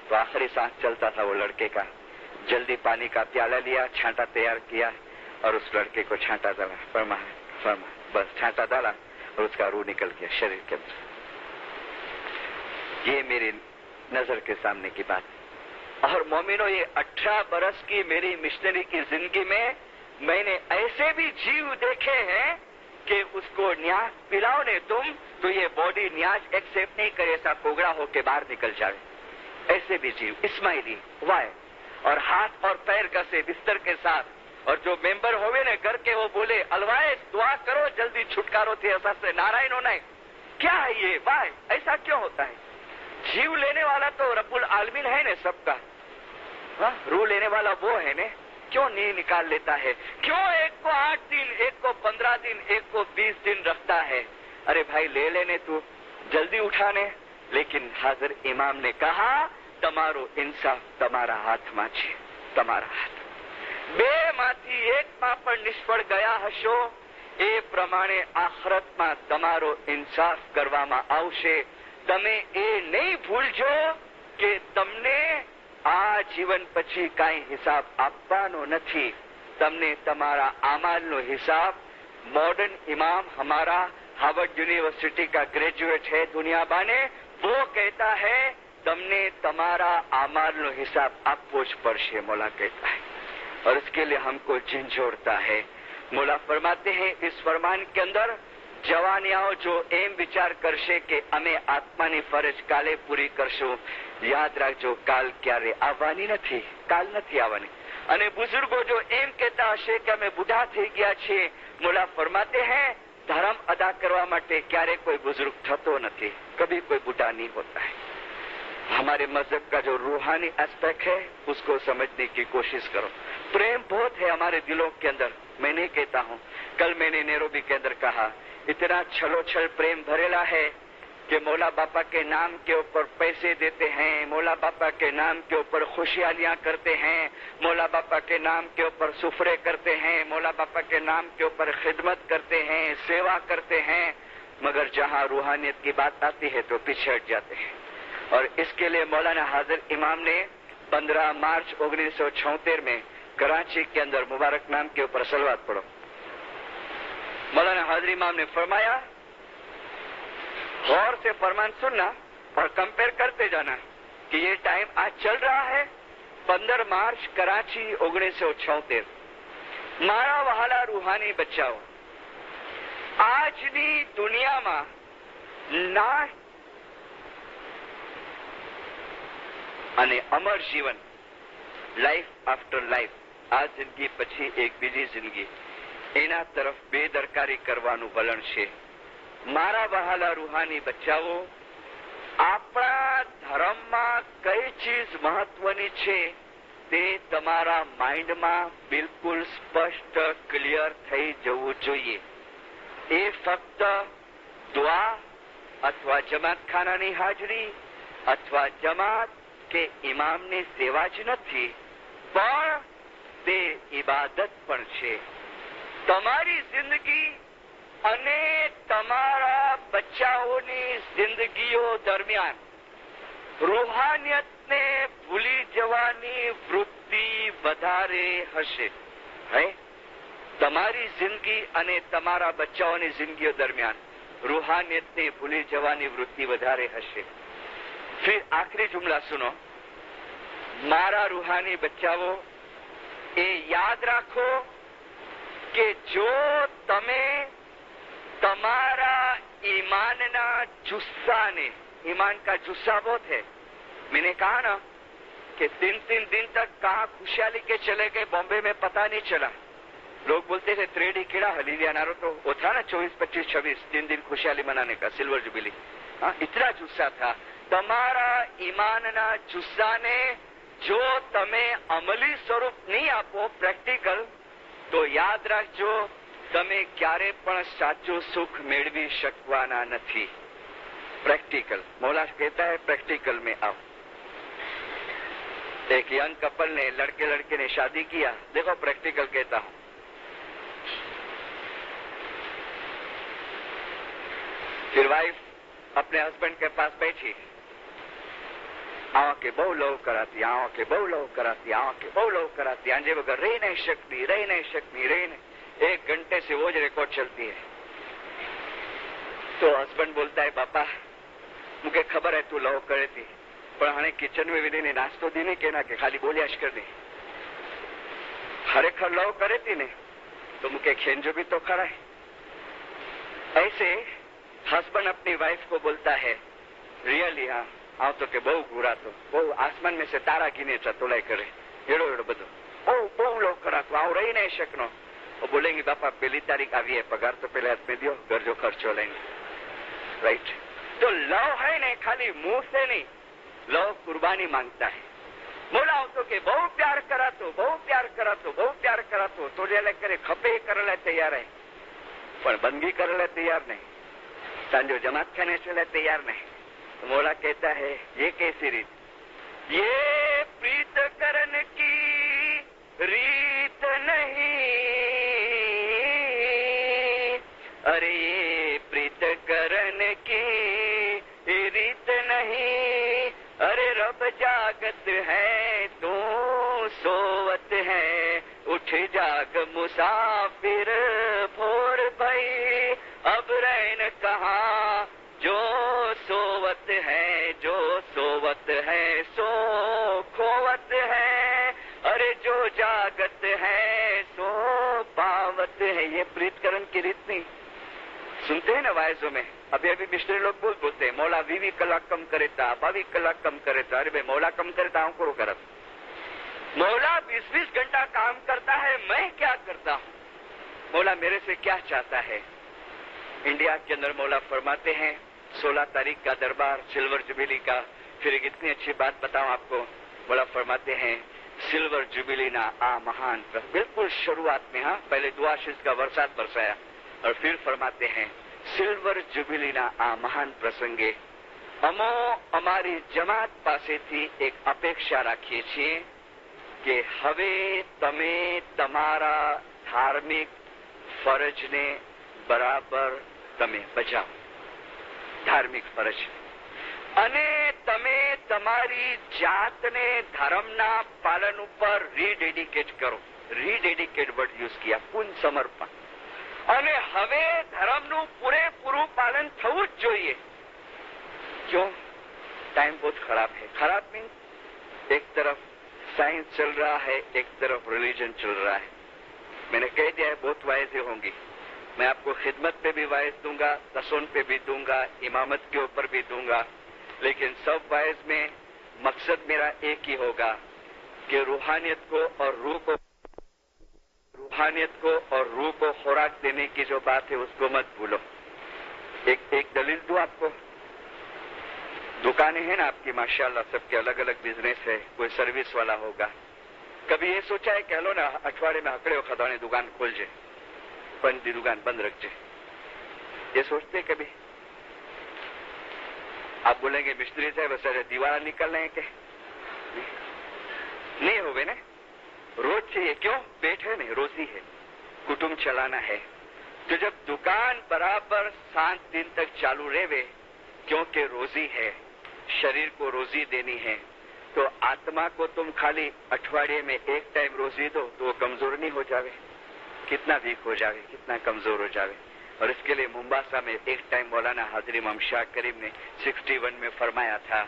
[SPEAKER 1] تو آخری سانس چلتا تھا وہ لڑکے کا، جلدی پانی کا پیالہ لیا، چھانٹا تیار کیا اور اس لڑکے کو چھانٹا ڈالا، فرما بس چھانٹا ڈالا اور اس کا روح نکل گیا شریر کے اندر۔ یہ میری نظر کے سامنے کی بات۔ اور مومنو، یہ 18 برس کی میری مشنری کی زندگی میں نے ایسے بھی جیو دیکھے ہیں کہ اس کو نیاز پلاؤ نے تم تو یہ باڈی نیاز ایکسپٹ نہیں کرے، ایسا کوگڑا ہو کے باہر نکل جائے، ایسے بھی جیو اسماعیلی وائے، اور ہاتھ اور پیر کسے بستر کے ساتھ، اور جو ممبر ہوئے نا گھر کے وہ بولے الوائے دعا کرو جلدی چھٹکارو تھے ایسا سے نارائن ہونا ہے، کیا ہے یہ وائے، ایسا کیوں ہوتا ہے؟ جیو لینے والا تو رب العالمین ہے نا سب کا، روح لینے والا وہ ہے نا، کیوں نہیں نکال لیتا ہے؟ کیوں ایک کو 8 دن، ایک کو 15 دن، ایک کو 20 دن رکھتا ہے؟ ارے بھائی لے لینے تو جلدی اٹھانے۔ لیکن حاضر امام نے کہا تمہارو انصاف تمہارا ہاتھ ماچے، تمہارا ہاتھ બે માંથી એકમાં પણ નિષ્ફળ ગયા હશો એ પ્રમાણે આખરતમાં તમારો ઇન્સાફ કરવામાં આવશે। તમે એ નહીં ભૂલજો કે તમને આ જીવન પછી કાંઈ હિસાબ આપવાનો નથી. તમને તમારા આમાલનો હિસાબ मॉडर्न इमाम हमारा हार्वर्ड यूनिवर्सिटी का ग्रेजुएट है दुनिया बाने, वो कहता है तमने तमारा आमाल हिसाब आपको ज पड़शे. मौला कहता है और इसके लिए हमको झंझोड़ता है. मौला फरमाते हैं इस फरमान के अंदर जवानियाओं जो एम विचार करशे कि अमे आत्मानी फरज काले पूरी करशो, याद રાખજો કાલ ક્યારે આવવાની નથી, કાલ નથી આવવાની. અને બુઝુર્ગો જો એમ કહેતા હશે કે અમે બુઢા થઈ ગયા છીએ, મોલા ફરમાતે हैं धर्म अदा करवा माटे क्यारे कोई बुजुर्ग थतो नहीं, कभी कोई बूढ़ा नहीं होता है. हमारे मजहब का जो रूहानी एस्पेक्ट है उसको समझने की कोशिश करो. प्रेम बहुत है हमारे दिलों के अंदर. मैं नहीं कहता हूँ, कल मैंने नैरोबी के अंदर कहा इतना छलोछल प्रेम भरेला है कि मौला बापा के नाम के ऊपर पैसे देते हैं, मौला बापा के नाम के ऊपर खुशहालियां करते हैं, मौला बापा के नाम के ऊपर सुफरे करते हैं, मौला बापा के नाम के ऊपर खिदमत करते हैं, सेवा करते हैं, मगर जहां रूहानियत की बात आती है तो पीछे हट जाते हैं. और इसके लिए मौलाना हाजिर इमाम ने 15 मार्च 1976 में कराची के अंदर मुबारक नाम के ऊपर सलवात पढ़ो. मौलाना हाजिर इमाम ने फरमाया गौर से फरमान सुनना और कंपेयर करते जाना कि ये टाइम आज चल रहा है 15 मार्च कराची 1976. मारा वहाला रूहानी बच्चाओ, આજની દુનિયામાં ના અને અમર જીવન, લાઈફ આફ્ટર લાઈફ, આ જિંદગી પછી એક બીજી જિંદગી, એના તરફ બેદરકારી કરવાનું વલણ છે. મારા વહાલા રૂહાની બચ્ચાઓ, આપણા ધર્મમાં કઈ ચીજ મહત્વની છે તે તમારા માઇન્ડમાં બિલકુલ સ્પષ્ટ ક્લિયર થઈ જવું જોઈએ. એ ફક્ત દુઆ અથવા જમાતખાનાની હાજરી અથવા જમાત કે ઇમામની સેવા જ નથી, પણ તે ઇબાદત પણ છે. તમારી જિંદગી અને તમારા બચ્ચાઓની જિંદગીઓ દરમિયાન રૂહાનિયતને ભૂલી જવાની વૃત્તિ વધારે હશે. હે, તમારી જિંદગી અને તમારા બચ્ચાઓની જિંદગીઓ દરમિયાન રૂહાનિયતને ભૂલી જવાની વૃત્તિ વધારે હશે. फिर आखिरी जुमला सुनो, मारा रूहानी बच्चाओ, ए याद राखो कि जो तमे तमारा ईमानना जुस्सा ने, ईमान का जुस्सा बहुत है. मैंने कहा ना कि 3 दिन तक कहाँ खुशहाली के चले गए बॉम्बे में पता नहीं चला. लोग बोलते थे त्रेडी कीड़ा हली लिया नारो, तो वो था ना 24, 25, 26 3 दिन खुशहाली मनाने का, सिल्वर जुबिली. हाँ, इतना जुस्सा था. તમારા ઈમાનના જુસ્સાને જો તમે અમલી સ્વરૂપ નહીં આપો, પ્રેક્ટિકલ, તો યાદ રાખજો તમે ક્યારે પણ સાચું સુખ મેળવી શકવાના નથી. પ્રેક્ટિકલ, मौला कहता है प्रैक्टिकल में आओ. एक यंग कपल ने लड़के ने शादी किया, देखो प्रैक्टिकल कहता हूं. फिर वाइफ अपने हस्बैंड के पास बैठी, आँखें बहु लव कराती, आँखें बहु लव कराती, आँखें बहु लव कराती, आंजे वगैरह रही नहीं सकती, रही नहीं सकती, रही नहीं. 1 घंटे से वो रिकॉर्ड चलती है. तो हस्बैंड बोलता है, बापा मुझे खबर है तू लव करे थी, पर हने किचन में विधि ने नाश्तो दी नहीं कहना कि खाली बोलियाश कर दी. खरेखर लव करे थी ने तो मुझे खेंजो भी तो खरा है. ऐसे हस्बैंड अपनी वाइफ को बोलता है, रियली हाँ आओ तो के बहु घूरा तो बहु आसमान में से तारा गिने चतुलाई करे, एड़ो एड़ो बधो बहु लोग करा तो आओ रही नहीं शकनो. वो बोलेंगे बापा पहली तारीख आई है, पगार तो पहले हाथ में दियो, घर जो खर्चो लेंगे. राइट. तो लव है नहीं खाली मुंह से नहीं, लव कुर्बानी मांगता है. बोला तो के बहु प्यार करा तो बहु प्यार करा तो बहु प्यार करा तो जे करे खपे कर ले तैयार है, पर बंदगी कर ले तैयार नहीं, सांजो जमात खाने चले तैयार नहीं. तो मौला कहता है ये कैसी रीत, ये प्रीत करन की रीत नहीं, अरे ये प्रीत करन की रीत जागत है तू सोवत है, उठ जाग मुसाफिर भोर भई, अब रैन कहाँ जो सोवत है, जो सोवत है सो खोवत है, अरे जो जागत है सो पावत है। ये प्रीतकरण की रीत नहीं सुनते हैं ना वायसों में? अभी अभी मिस्त्री लोग बोलते हैं मौला 20 कलाक कम करेता, 22 कलाक कम करेता। अरे भाई मौला कम करेता हूं करो करत, मौला 20-20 घंटा काम करता है, मैं क्या करता हूं? मौला मेरे से क्या चाहता है? इंडिया के अंदर मौला फरमाते हैं 16 तारीख का दरबार सिल्वर जुबिली का। फिर एक इतनी अच्छी बात बताऊं आपको, मौला फरमाते हैं सिल्वर जुबिली ना आ महान, बिल्कुल शुरुआत में, हाँ पहले दुआ आशीष का बरसात बरसाया और फिर फरमाते हैं सिल्वर जुबिली ना आ महान प्रसंगे अमो અમારી જમાત પાસેથી એક અપેક્ષા રાખીએ છીએ કે હવે તમે તમારા ધાર્મિક ફરજને બરાબર તમે બજાવો, ધાર્મિક ફરજ, અને તમે તમારી જાતને ધર્મના પાલન ઉપર રીડેડિકેટ કરો. રીડેડિકેટ વર્ડ યુઝ કિયા, પૂર્ણ સમર્પણ. અને હવે ધર્મનું પૂરેપૂરું પાલન થવું જ જોઈએ. क्यों? टाइम बहुत खराब है. खराब मीन्स एक तरफ साइंस चल रहा है, एक तरफ रिलीजन चल रहा है. मैंने कह दिया है बहुत वायसें होंगी. मैं आपको खिदमत पे भी वायस दूंगा, तसोन पे भी दूंगा, इमामत के ऊपर भी दूंगा, लेकिन सब वायस में मकसद मेरा एक ही होगा कि रूहानियत को और रूह को खुराक देने की जो बात है उसको मत भूलो. एक दलील दूं आपको. दुकानें हैं ना आपकी माशाल्लाह, सबके अलग अलग बिजनेस है. कोई सर्विस वाला होगा, कभी ये सोचा है कह लो ना अठवाड़े में हकड़े खदाने दुकान खोल जाए, पंदी दुकान बंद रख जाए? ये सोचते कभी? आप बोलेंगे मिस्त्री साहब सर दीवारा निकल रहे हैं क्या? नहीं होवे ना, रोज चाहिए. क्यों? पेट है नहीं, रोजी है, कुटुंब चलाना है. तो जब दुकान बराबर 7 दिन तक चालू रहे, क्योंकि रोजी है, शरीर को रोजी देनी है, तो आत्मा को तुम खाली अठवाडिये में एक टाइम रोजी दो तो वो कमजोर नहीं हो जावे? कितना वीक हो जावे, कितना कमजोर हो जावे. और इसके लिए मुंबासा में एक टाइम मौलाना हाजिर इमाम शाह करीम ने 61 में फरमाया था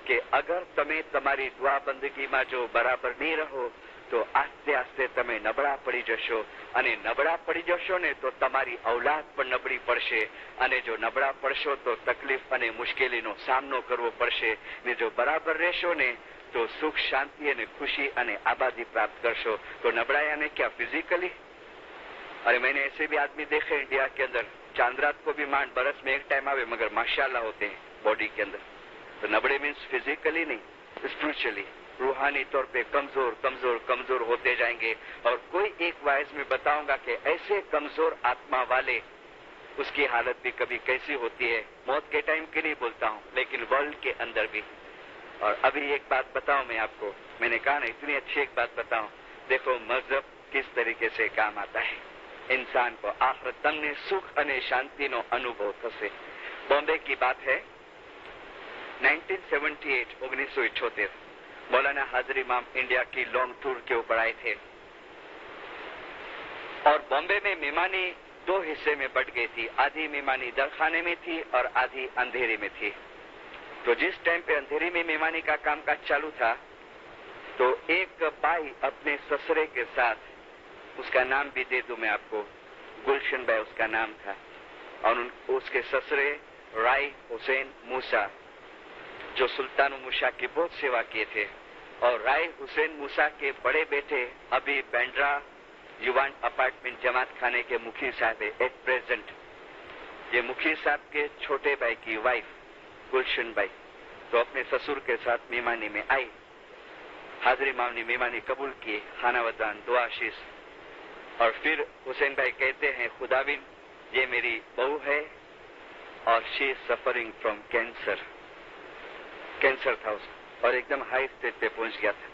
[SPEAKER 1] कि अगर તમે તમારી दुआ બંદગીમાં જો બરાબર નહીં રહો તો આસ્તે આસ્તે તમે નબળા પડી જશો, અને નબળા પડી જશો ને તો તમારી ઔલાદ પણ નબળી પડશે, અને જો નબળા પડશો તો તકલીફ અને મુશ્કેલીનો સામનો કરવો પડશે, ને જો બરાબર રહેશો ને તો સુખ શાંતિ અને ખુशी અને आबादी प्राप्त करशो. तो नबड़ाया ने क्या फिजिकली? अरे मैंने ऐसे भी आदमी देखे इंडिया के अंदर, चांद रात को भी मान बरस में एक टाइम आवे मगर माशाल्लाह होते हैं बॉडी के अंदर. तो नबड़े मीन्स फिजिकली नहीं, स्पिरिचुअली, रूहानी तौर पे कमजोर कमजोर कमजोर होते जाएंगे. और कोई एक वाइज में बताऊंगा कि ऐसे कमजोर आत्मा वाले उसकी हालत भी कभी कैसी होती है. मौत के टाइम की नहीं बोलता हूं, लेकिन वर्ल्ड के अंदर भी. और अभी एक बात बताऊं मैं आपको, मैंने कहा ना इतनी अच्छी एक बात बताऊं. देखो मजहब किस तरीके से काम आता है इंसान को. आखिर तमने सुख અને શાંતિનો અનુભવ થશે. बॉम्बे की बात है 1978 मौलाना हाजिर इमाम इंडिया की लॉन्ग टूर के ऊपर आए थे, और बॉम्बे में मेहमानी 2 हिस्से में बट गई थी. आधी मेहमानी दरखाने में थी और आधी अंधेरे में थी. तो जिस टाइम पे अंधेरी में मेहमानी का कामकाज चालू था, तो एक बाई अपने ससुरे के साथ, उसका नाम भी दे दूं मैं आपको, गुलशन भाई उसका नाम था, और उसके ससुरे राय हुसैन मूसा, जो सुल्तान मूसा की बहुत सेवा किए थे, और राय हुसैन मूसा के बड़े बेटे अभी बैंड्रा युवान अपार्टमेंट जमात खाने के मुखी साहब है एट प्रेजेंट. ये मुखी साहब के छोटे भाई की वाइफ गुलशन भाई तो अपने ससुर के साथ मेहमानी में आई. हाजिर इमाम ने मेहमानी कबूल किए, खाना वदान दुआ आशीष. और फिर हुसैन भाई कहते हैं खुदाविन ये मेरी बहू है और she suffering from cancer. Cancer था उसको और एकदम हाई स्टेज पे पहुंच गया था.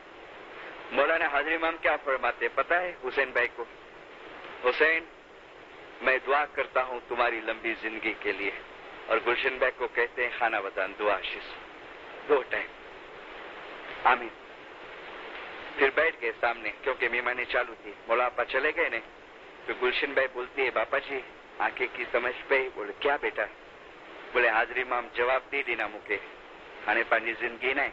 [SPEAKER 1] मौलाना हाजिर इमाम क्या फरमाते पता है हुसैन भाई को? हुसैन मैं दुआ करता हूं तुम्हारी लंबी जिंदगी के लिए. और गुलशन भाई को कहते हैं खाना वदान दुआ आशीष 2 टाइम. आमीन। फिर बैठ गए सामने, क्योंकि मेहमानी चालू थी। मौला आपा चले गए ने, तो गुलशन भाई बोलती है, बापा जी आंखें की समझ पे। बोले क्या बेटा? बोले हाजरी माम जवाब दी दीना मुके खाने पानी जिंदगी नहीं।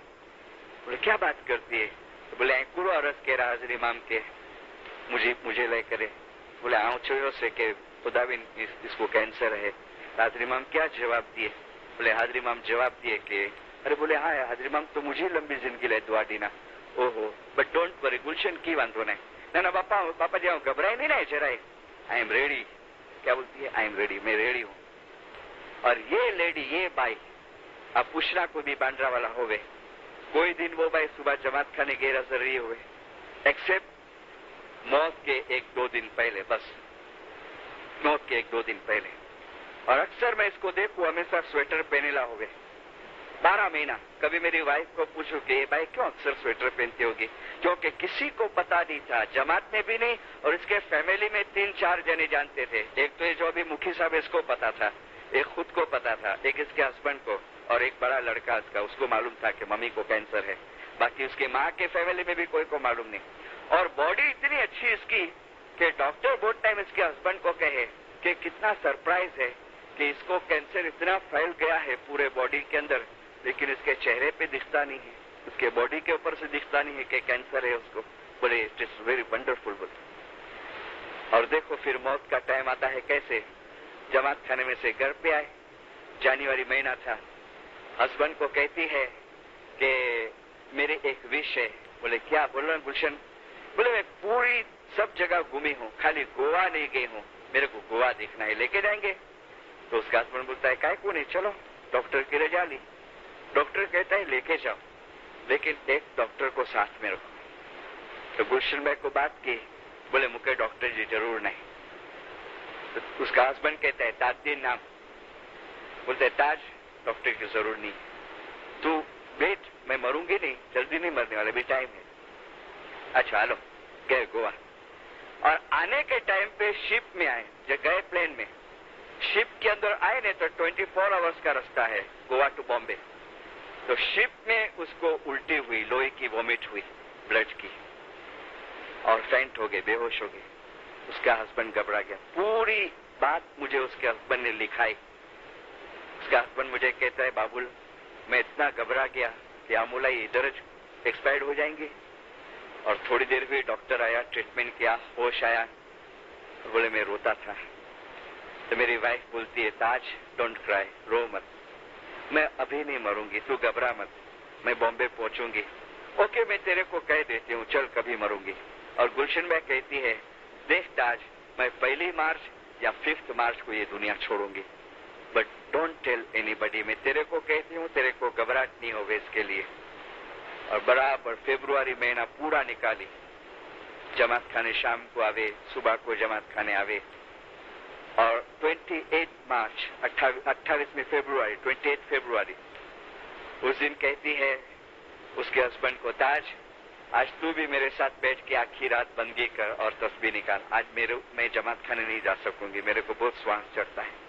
[SPEAKER 1] बोले क्या बात करती है? तो बोले पूरो अरस कह रहा हाजरी माम के मुझे ले करे। बोले आऊं छोयो से के खुदाविन इसको कैंसर है। हाजरी माम क्या जवाब दिए? बोले हाजरी माम जवाब दिए कि अरे बोले हाँ हाजरी माम तो मुझे लंबी जिंदगी ले दुआ दीना। ओहो बट डोंट वरी गुलशन की वांधो नहीं। ना ना पापा जी घबराए नहीं ना जराए। I am ready. क्या बोलती है? आई एम रेडी, मैं रेडी हूं। और ये लेडी, ये बाई, अब पुशरा को भी बांद्रा वाला होवे, कोई दिन वो बाई सुबह जमात खाने गैर हाजिर रही हुए, एक्सेप्ट मौत के 1-2 दिन पहले, बस मौत के 1-2 दिन पहले। और अक्सर मैं इसको देखूं हमेशा स्वेटर पहनेला होवे 12 महीना। कभी मेरी वाइफ को पूछूं कि ये भाई क्यों अक्सर स्वेटर पहनती होगी? क्योंकि किसी को पता नहीं था, जमात में भी नहीं, और इसके फैमिली में 3-4 जने जानते थे। एक तो ये जो अभी मुखी साहब, इसको पता था, एक खुद को पता था, एक इसके हस्बैंड को, और एक बड़ा लड़का इसका, उसको मालूम था कि मम्मी को कैंसर है। बाकी उसके माँ के फैमिली में भी कोई को मालूम नहीं। और बॉडी इतनी अच्छी इसकी कि डॉक्टर बहुत टाइम इसके हस्बैंड को कहे कि कितना सरप्राइज है कि इसको कैंसर इतना फैल गया है पूरे बॉडी के अंदर, लेकिन इसके चेहरे पे दिखता नहीं है, उसके बॉडी के ऊपर से दिखता नहीं है कि कैंसर है उसको। बोले इट इज वेरी वंडरफुल। बोले और देखो फिर मौत का टाइम आता है कैसे। जमात खाने में से घर पे आए, जनवरी महीना था। हस्बैंड को कहती है कि मेरे एक विश है। बोले क्या? बोलो गुलशन। बोले मैं पूरी सब जगह घूमी हूँ, खाली गोवा नहीं गई हूँ, मेरे को गोवा देखना है, लेके जाएंगे? तो उसका हस्बैंड बोलता है काय को नहीं, चलो। डॉक्टर की रजा ली। डॉक्टर कहता है लेके जाओ, लेकिन एक डॉक्टर को साथ में रखो। तो गुलशन भाई को बात की। बोले मुझे डॉक्टर जी जरूर नहीं। तो उसका हस्बैंड कहता है ताजदीन नाम। बोलते है ताज डॉक्टर की जरूर नहीं, तू वेट, मैं मरूंगी नहीं, जल्दी नहीं मरने वाले, भी टाइम है। अच्छा हेलो, गए गोवा। और आने के टाइम पे शिप में आए, जब गए प्लेन में, शिप के अंदर आए ने तो 24 आवर्स का रास्ता है गोवा टू बॉम्बे। तो शिप में उसको उल्टी हुई, लोहे की वॉमिट हुई, ब्लड की, और फेंट हो गए, बेहोश हो गए। उसका हस्बैंड घबरा गया। पूरी बात मुझे उसके हस्बैंड ने लिखाई। उसका हस्बैंड मुझे कहता है बाबुल मैं इतना घबरा गया कि आमूला इधर एक्सपायर्ड हो जाएंगे। और थोड़ी देर हुई, डॉक्टर आया, ट्रीटमेंट किया, होश आया। बोले मैं रोता था। तो मेरी वाइफ बोलती है ताज डोंट क्राई, रो मत, मैं अभी नहीं मरूंगी, तू घबरा मत, मैं बॉम्बे पहुंचूंगी। ओके मैं तेरे को कह देती हूँ, चल कभी मरूंगी। और गुलशन भाई कहती है देख ताज, मैं 1 मार्च या 5 मार्च को ये दुनिया छोड़ूंगी, बट डोंट टेल एनीबडी। मैं तेरे को कहती हूँ, तेरे को घबराहट नहीं होगी इसके लिए। और बराबर फरवरी महीना पूरा निकाली। जमात खाने शाम को आवे, सुबह को जमात खाने आवे। और 28 मार्च 28 फरवरी 28 फरवरी उस दिन कहती है उसके हस्बैंड को ताज आज तू भी मेरे साथ बैठ के आखिरी रात बंदगी कर और तस्बीह निकाल, आज मैं जमात खाने नहीं जा सकूंगी, मेरे को बहुत श्वास चढ़ता है।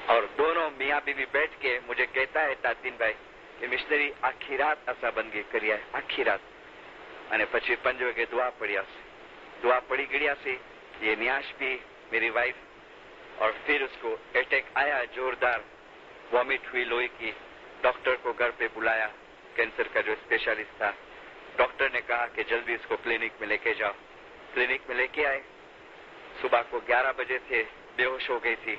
[SPEAKER 1] और दोनों मियाँ बीवी बैठ के मुझे कहता है तातीन भाई कि मिशनरी आखी रात असा बंदगी करिया है, आखी रात। અને પછી 5 વાગે दुआ पढ़िया से, दुआ पढ़ी गया से ये न्याश भी मेरी वाइफ। और फिर उसको अटैक आया, जोरदार वॉमिट हुई लोहे की। डॉक्टर को घर पे बुलाया, कैंसर का जो स्पेशलिस्ट था। डॉक्टर ने कहा कि जल्दी इसको क्लिनिक में लेके जाओ। क्लिनिक में लेके आए। सुबह को 11 बजे थे, बेहोश हो गई थी,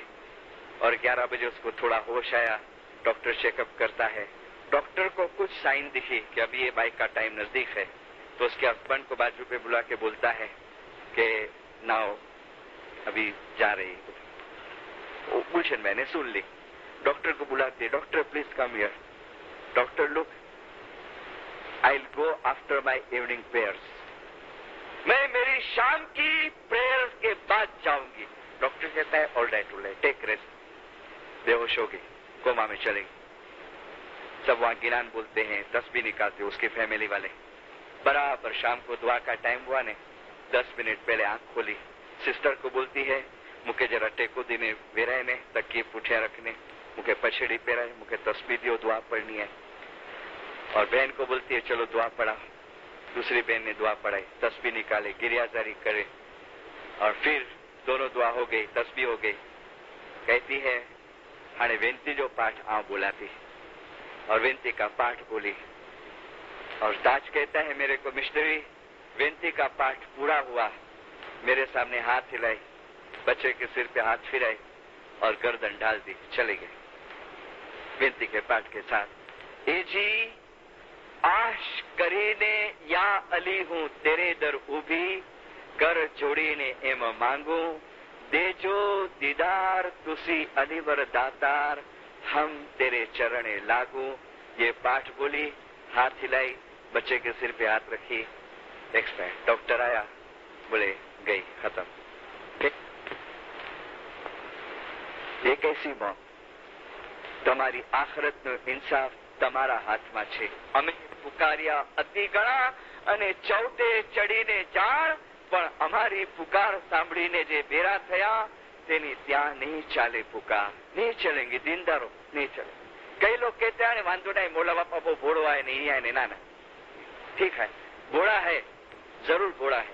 [SPEAKER 1] और 11 बजे उसको थोड़ा होश आया। डॉक्टर चेकअप करता है, डॉक्टर को कुछ साइन दिखी कि अभी ये बाइक का टाइम नजदीक है। तो उसके हस्बैंड को बाजू पे बुला के बोलता है कि नाउ अभी जा रही। गुलशन मैंने सुन ली। डॉक्टर को बुलाते, doctor please come here. Doctor look, I will go after my evening prayers, मैं मेरी शाम की प्रेयर्स के बाद जाऊंगी। डॉक्टर कहता है ऑल राइट टेक रेस्ट। बेहोश होगी, कोमा में चलेगी। सब वहां गिलान बोलते हैं, तस्बीह निकालते उसके फैमिली वाले। बराबर शाम को दुआ का टाइम हुआ ने 10 मिनट पहले आंख खोली। सिस्टर को बोलती है मुझे जरा टेको दीने वेराय ने, तकिए पुठिया रखने, मुझे पछड़ी पेराय, मुझे तस्बीह दियो, दुआ पढ़नी है। اور بہن کو بولتی ہے چلو دعا پڑھا. دوسری بہن نے دعا پڑھائی, تسبیح نکالے, گریہ جاری کرے, اور پھر دونوں دعا ہو گئی, تسبیح ہو گئی. کہتی ہے ہانے وینتی جو پاٹ آؤں بولاتی, اور وینتی کا پاٹ بولی. اور تاج کہتا ہے میرے کو مشنری وینتی کا پاٹ پورا ہوا, میرے سامنے ہاتھ ہلائی, بچے کے سر پہ ہاتھ پھرائی اور گردن ڈال دی, چلے گئے وینتی کے پاٹ کے ساتھ. اے جی آش کرینے یا علی ہوں تیرے در اوبھی, کر جوڑی نے ایم مانگوں, دے جو دیدار تسی علی ور داتار, ہم تیرے چرنے لاگوں. یہ پاٹ بولی, ہاتھ ہلائی, بچے کے سر پہ ہاتھ رکھی, ایکسپائر. ڈاکٹر آیا, بولے گئی, ختم. یہ کیسی موت؟ તમારી આખરતનો ઇન્સાફ તમારા હાથમાં છે. અમે પુકાર્યા અતિ ગણા અને ચૌદે ચડીને જાણ, પણ અમારી પુકાર સાંભળીને જે બેરા થયા તેની ત્યાં નહીં ચાલે પુકાર. નહીં ચલેંગે દીનદારો, નહીં ચલે. કઈ લોग कहते हैं वांदो नहीं, मोला बापा वो बोड़ा है नहीं है ना ना, ठीक है बोड़ा है, जरूर बोड़ा है,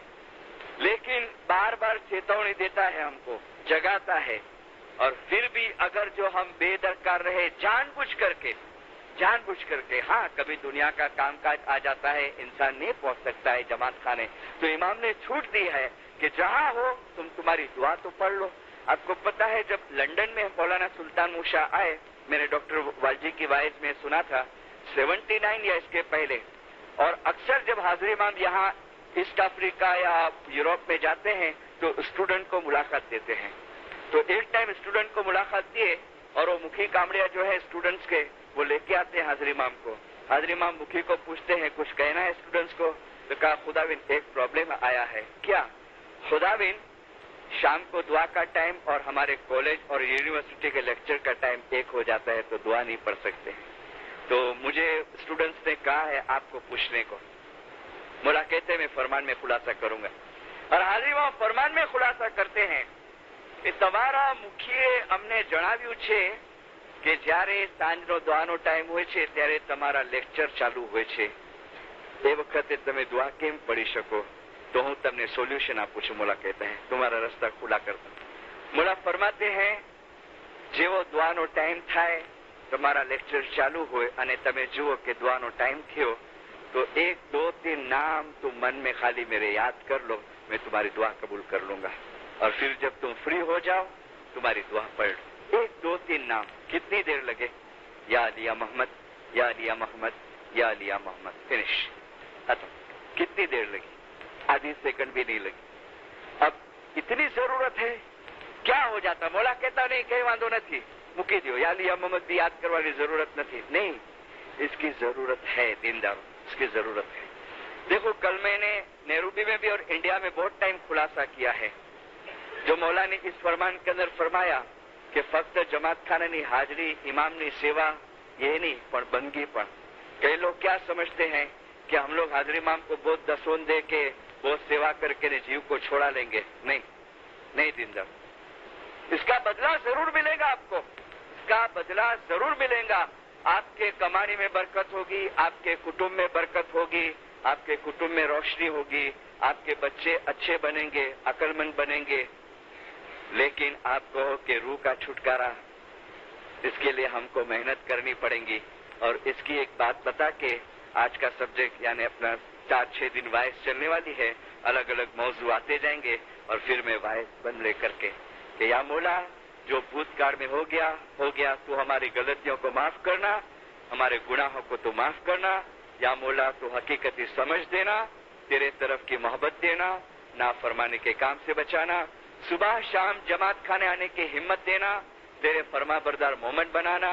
[SPEAKER 1] लेकिन बार बार चेतावनी देता है, हमको जगाता है. اور پھر بھی اگر جو ہم بےدرکار رہے جان بوجھ کر کے, ہاں کبھی دنیا کا کام کاج آ جاتا ہے, انسان نہیں پہنچ سکتا ہے جماعت خانے, تو امام نے چھوٹ دی ہے کہ جہاں ہو تمہاری دعا تو پڑھ لو. آپ کو پتا ہے جب لندن میں مولانا سلطان موشا آئے, میں نے ڈاکٹر والجی کی وائز میں سنا تھا 79 یا اس کے پہلے, اور اکثر جب حاضر امام یہاں ایسٹ افریقہ یا یوروپ میں جاتے ہیں تو اسٹوڈنٹ کو ملاقات دیتے ہیں. تو ایک ٹائم اسٹوڈنٹ کو ملاقات دیے, اور وہ مکھی کامڑیا جو ہے اسٹوڈنٹس کے وہ لے کے آتے ہیں حاضر امام کو. حاضر امام مکھی کو پوچھتے ہیں کچھ کہنا ہے اسٹوڈنٹس کو, تو کہا خداوند ایک پرابلم آیا ہے. کیا؟ خداوند شام کو دعا کا ٹائم اور ہمارے کالج اور یونیورسٹی کے لیکچر کا ٹائم ایک ہو جاتا ہے, تو دعا نہیں پڑھ سکتے. تو مجھے اسٹوڈنٹس نے کہا ہے آپ کو پوچھنے کو. مولا کہتے ہیں میں فرمان میں خلاصہ کروں گا, اور حاضر امام فرمان میں خلاصہ کرتے ہیں કે તમારા મુખીએ અમને જણાવ્યું છે કે જ્યારે સાંજનો દુઆનો ટાઈમ હોય છે ત્યારે તમારા લેક્ચર ચાલુ હોય છે, એ વખતે તમે દુઆ કેમ પડી શકો? તો હું તમને સોલ્યુશન આપું છું. મોલા કહેતા હૈ તમારા રસ્તા ખુલા કરતા. મોલા ફરમાતે हैं જેવો દુઆનો ટાઈમ થાય, તમારા લેક્ચર ચાલુ હોય અને તમે જુઓ કે દુઆનો ટાઈમ થયો, तो 1 2 3 नाम तुम मन में खाली मेरे याद कर लो, मैं तुम्हारी दुआ कबूल कर लूंगा. और फिर जब तुम फ्री हो जाओ तुम्हारी दुआ पढ़. 1 2 3 नाम, कितनी देर लगे? या अलिया मोहम्मद, या अलिया मोहम्मद, या अलिया मोहम्मद, फिनिश, खत्म. कितनी देर लगी? आधी सेकंड भी नहीं लगी. अब इतनी जरूरत है, क्या हो जाता? मोला कहता नहीं कहीं वांधो नहीं, મૂકી દો, या अलिया मोहम्मद भी याद करवानी जरूरत नहीं. नहीं, इसकी जरूरत है दीनदारों, इसकी जरूरत है. देखो कल मैंने नेहरूबी में भी और इंडिया में बहुत टाइम खुलासा किया है. जो मौला ने इस फरमान के अंदर फरमाया कि फक्त जमात खाने हाजरी इमाम ने सेवा ये नहीं पण बंदगी पण. कई लोग क्या समझते हैं कि हम लोग हाजरी इमाम को बहुत दसोन दे के बहुत सेवा करके जीव को छोड़ा लेंगे. नहीं नहीं दीनदार, इसका बदला जरूर मिलेगा आपको, इसका बदला जरूर मिलेगा. आपके कमाने में बरकत होगी, आपके कुटुंब में बरकत होगी, आपके कुटुंब में रोशनी होगी, आपके बच्चे अच्छे बनेंगे, अक्लमंद बनेंगे. लेकिन आप कहो कि रूह का छुटकारा, इसके लिए हमको मेहनत करनी पड़ेगी. और इसकी एक बात बता के आज का सब्जेक्ट यानी अपना 4-6 दिन वाइस चलने वाली है, अलग अलग मौजू आते जाएंगे, और फिर मैं वाइस बन ले करके कि या मौला जो भूतकाल में हो गया, तू हमारी गलतियों को माफ करना, हमारे गुनाहों को तो माफ करना. या मौला तू हकीकती समझ देना, तेरे तरफ की मोहब्बत देना, नाफरमानी के काम से बचाना, सुबह शाम जमात खाने आने की हिम्मत देना, तेरे फरमा बरदार मोमेंट बनाना.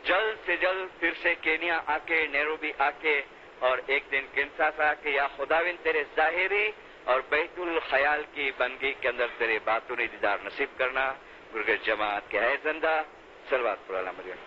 [SPEAKER 1] जल्द से जल्द फिर से केनिया आके, नैरोबी आके, और एक दिन किन्सास आके या खुदाविन तेरे ज़ाहिरी और बैतुल ख्याल की बंदगी के अंदर तेरे बातों ने दीदार नसीब करना. गुरगे जमात के है जिंदा, सलवात पर अला मरियम.